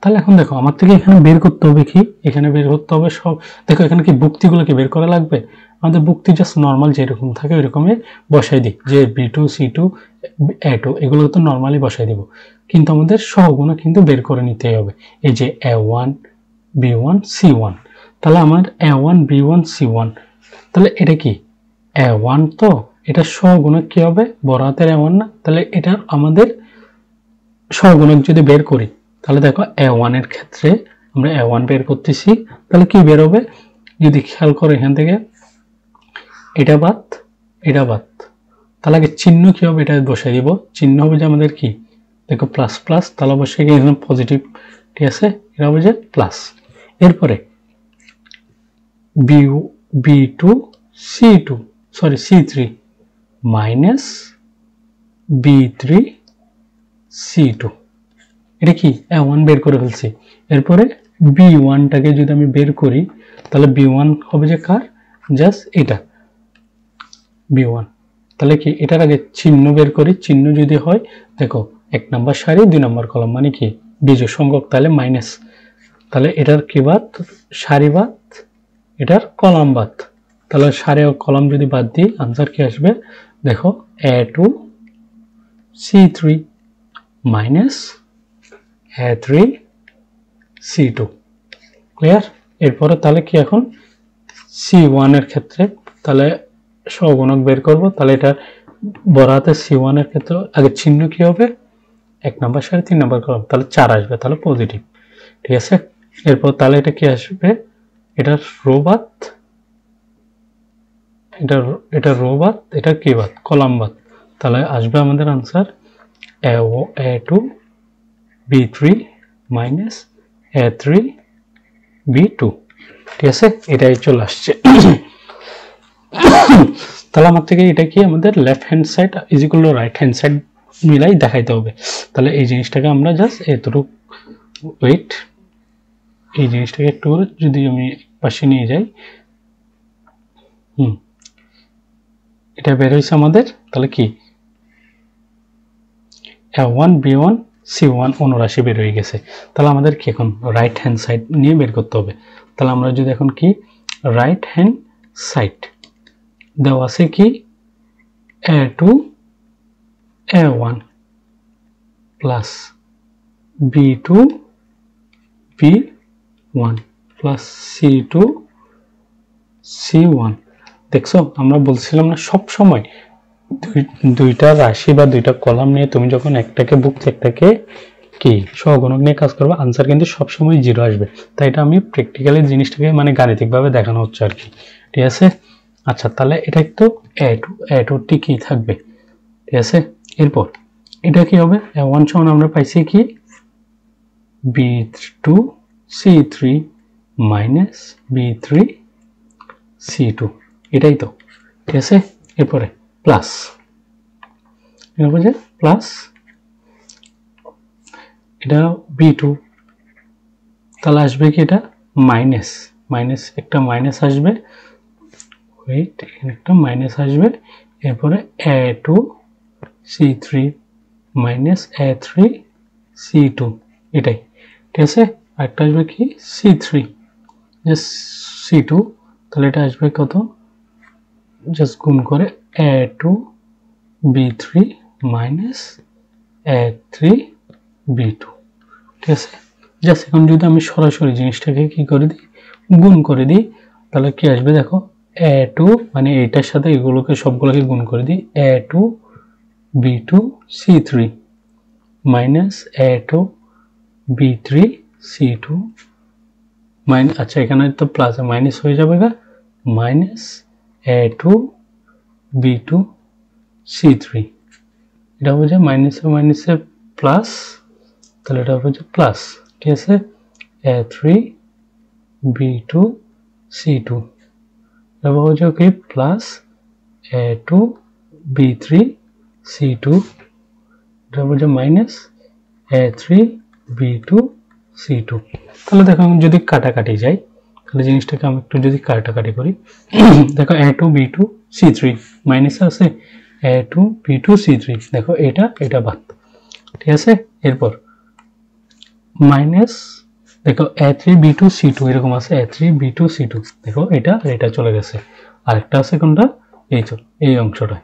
তাহলে এখন দেখো আমার থেকে এখানে বের করতে হবে কি, এখানে বের করতে হবে সব, দেখো এখানে কি ভুক্তিগুলোকে বের করা লাগবে, আমাদের ভুক্তি জাস্ট নর্মাল যেরকম থাকে ওইরকমই বসাই দিই, যে B2 C2 A2 এগুলো তো নর্মালি বসাই দিব, কিন্তু আমাদের সহগুণক কিন্তু বের করে নিতে হবে। এই যে A1 B1 C1, তাহলে আমার A1 B1 C1, তাহলে এটা কি A1, তো এটা সহগুণক কি হবে, বড় হাতের A1 না, তাহলে এটা আমাদের সহগুণক যদি বের করি তাহলে দেখো A1 এর ক্ষেত্রে আমরা A1 বের করতেছি, তাহলে কি বের হবে, যদি খেয়াল করো এখান থেকে এটা বাদ, তাহলে আগে চিহ্ন কি হবে এটা বসাই দিব, চিহ্ন হবে যে আমাদের কি, দেখো প্লাস প্লাস, তাহলে অবশ্যই এখানে পজিটিভ, ঠিক আছে? এটা হবে যে প্লাস। এরপরে B2 C2 sorry C3 minus B3 C2, এটা কি A1 বের করে ফেলছি। এরপরে B1টাকে যদি আমি বের করি তাহলে B1 হবে যে কার, জাস্ট এটা B1, তাহলে কি এটার আগে চিহ্ন বের করি, চিহ্ন যদি হয় দেখো 1 নাম্বার সারি 2 নাম্বার কলাম মানে কি বিজোড় সংখ্যক, তাহলে মাইনাস, তাহলে এটার কি বাদ, সারি বাদ, এটার কলাম বাদ, তাহলে সারি ও কলাম যদি বাদ দিই আনসার কি আসবে, দেখো A2 C3 minus A3 C2, clear? এরপরে তাহলে কি এখন C1 এর ক্ষেত্রে তাহলে সহগুণক বের করব, তাহলে এটা বড় হাতে C1 এর ক্ষেত্রে আগে চিহ্ন কি হবে, 1 নাম্বার সারি 3 নাম্বার কলাম, তাহলে 4 আসবে, তাহলে পজিটিভ, ঠিক আছে? এরপর তাহলে এটা কি আসবে, এটার রো বাদ, এটা রো বাদ, এটা কি বাদ, কলাম বাদ, তাহলে আসবে আমাদের answer A2 B3 minus A3 B2, ঠিক আছে? এটাই চলে আসছে। তাহলে আমার থেকে এটা কি আমাদের left hand side is equal to right hand side মিলাই দেখাইতে হবে। তাহলে এই জিনিসটাকে আমরা জাস্ট এতটুকু ওয়েট, এই জিনিসটাকে একটু করে যদি আমি পাশে নিয়ে যাই, এটা বের হয়েছে আমাদের, তাহলে কি A1 B1 C1 অনুরাশি বের হয়ে গেছে। তাহলে আমাদের কি এখন রাইট হ্যান্ড সাইড নিয়ে বের করতে হবে। তাহলে আমরা যদি এখন কি রাইট হ্যান্ড সাইড দেওয়া আছে কি A2 A1 plus B2 B1 plus C2 C1, দেখছো আমরা বলছিলাম না সব সময় দুইটা রাশি বা দুইটা কলাম নিয়ে তুমি যখন একটাকে ভুক্তি একটাকে কি সহগুণক নিয়ে কাজ করবে আনসার কিন্তু সবসময় 0 আসবে। তাই এটা আমি প্র্যাকটিক্যালি জিনিসটাকে মানে গাণিতিকভাবে দেখানো হচ্ছে আর কি, ঠিক আছে? আচ্ছা, তাহলে এটা একটু A2 টি কি থাকবে, ঠিক আছে? এরপর এটা কি হবে, A1 সমান আমরা পাইছি কি B2 C3 minus B3 C2, এটাই তো, ঠিক আছে? এরপরে প্লাস, এরপরে যে প্লাস এটা B2, তাহলে আসবে কি এটা মাইনাস, একটা মাইনাস আসবে, ওয়েট এখানে একটা মাইনাস আসবে, এরপরে A2 C3 minus A3 C2, এটাই, ঠিক আছে? আরেকটা আসবে কি C3 জাস্ট C2, তাহলে এটা আসবে কত, জাস্ট গুণ করে A2 B3 minus A3 B2, ঠিক আছে? জাস্ট এখন যদি আমি সরাসরি জিনিসটাকে কি করে দিই গুণ করে দিই তাহলে কি আসবে দেখো A2 মানে এইটার সাথে এগুলোকে সবগুলোকে গুণ করে দিই A2 B2 C3 minus a2 b3 c2 আচ্ছা এখানে তো প্লাস মাইনাস হয়ে যাবে গা, মাইনাস a2 b2 c3, এটা হচ্ছে মাইনাসে মাইনাসে প্লাস, তাহলে এটা হচ্ছে প্লাস, ঠিক আছে, a3 b2 c2, এটা হচ্ছে কি প্লাস a2 b3 c2, এটা হচ্ছে মাইনাস a3 b2 c2। তাহলে দেখো আমি যদি কাটাকাটি যাই, তাহলে জিনিসটাকে আমি একটু যদি কাটাকাটি করি, দেখো a2 b2 c3 মাইনাস আছে a2 b2 c3, দেখো এটা বাদ, ঠিক আছে। এরপর মাইনাস দেখো a3 b2 c2 এরকম আছে, a3 b2 c2, দেখো এটা চলে গেছে, আরেকটা আছে কোনটা, এই অংশটা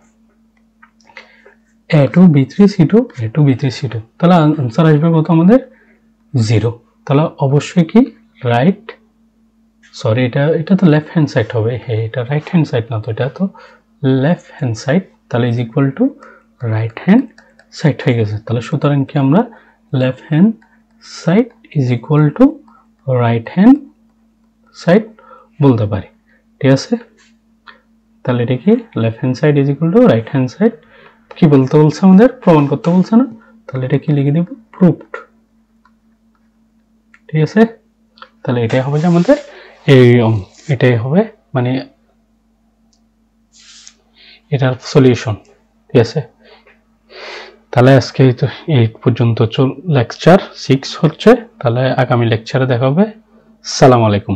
a2 b3 c2 a2 b3 c2, তাহলে आंसर আসবে কত আমাদের 0। তাহলে অবশ্যই কি রাইট, সরি এটা তো লেফট হ্যান্ড সাইড হবে, হ্যাঁ এটা রাইট হ্যান্ড সাইড না, তো এটা তো লেফট হ্যান্ড সাইড, তাহলে is equal to right hand side হয়ে গেছে। তাহলে সুতরাং কি আমরা left hand side is equal to right hand side বলতে পারি, ঠিক আছে। তাহলে এটা কি left hand side is equal to right hand side, কি বলতে বলছে আমাদের, প্রমাণ করতে বলছে না, তাহলে এটা কি লিখে দেব, প্রুভড, ঠিক আছে। তাহলে এটাই হবে যে আমাদের এটাই হবে মানে এটার সলিউশন, ঠিক আছে। তাহলে আজকে এই পর্যন্ত লেকচার 6 হচ্ছে, তাহলে আগামী লেকচারে দেখা হবে। আসসালামু আলাইকুম।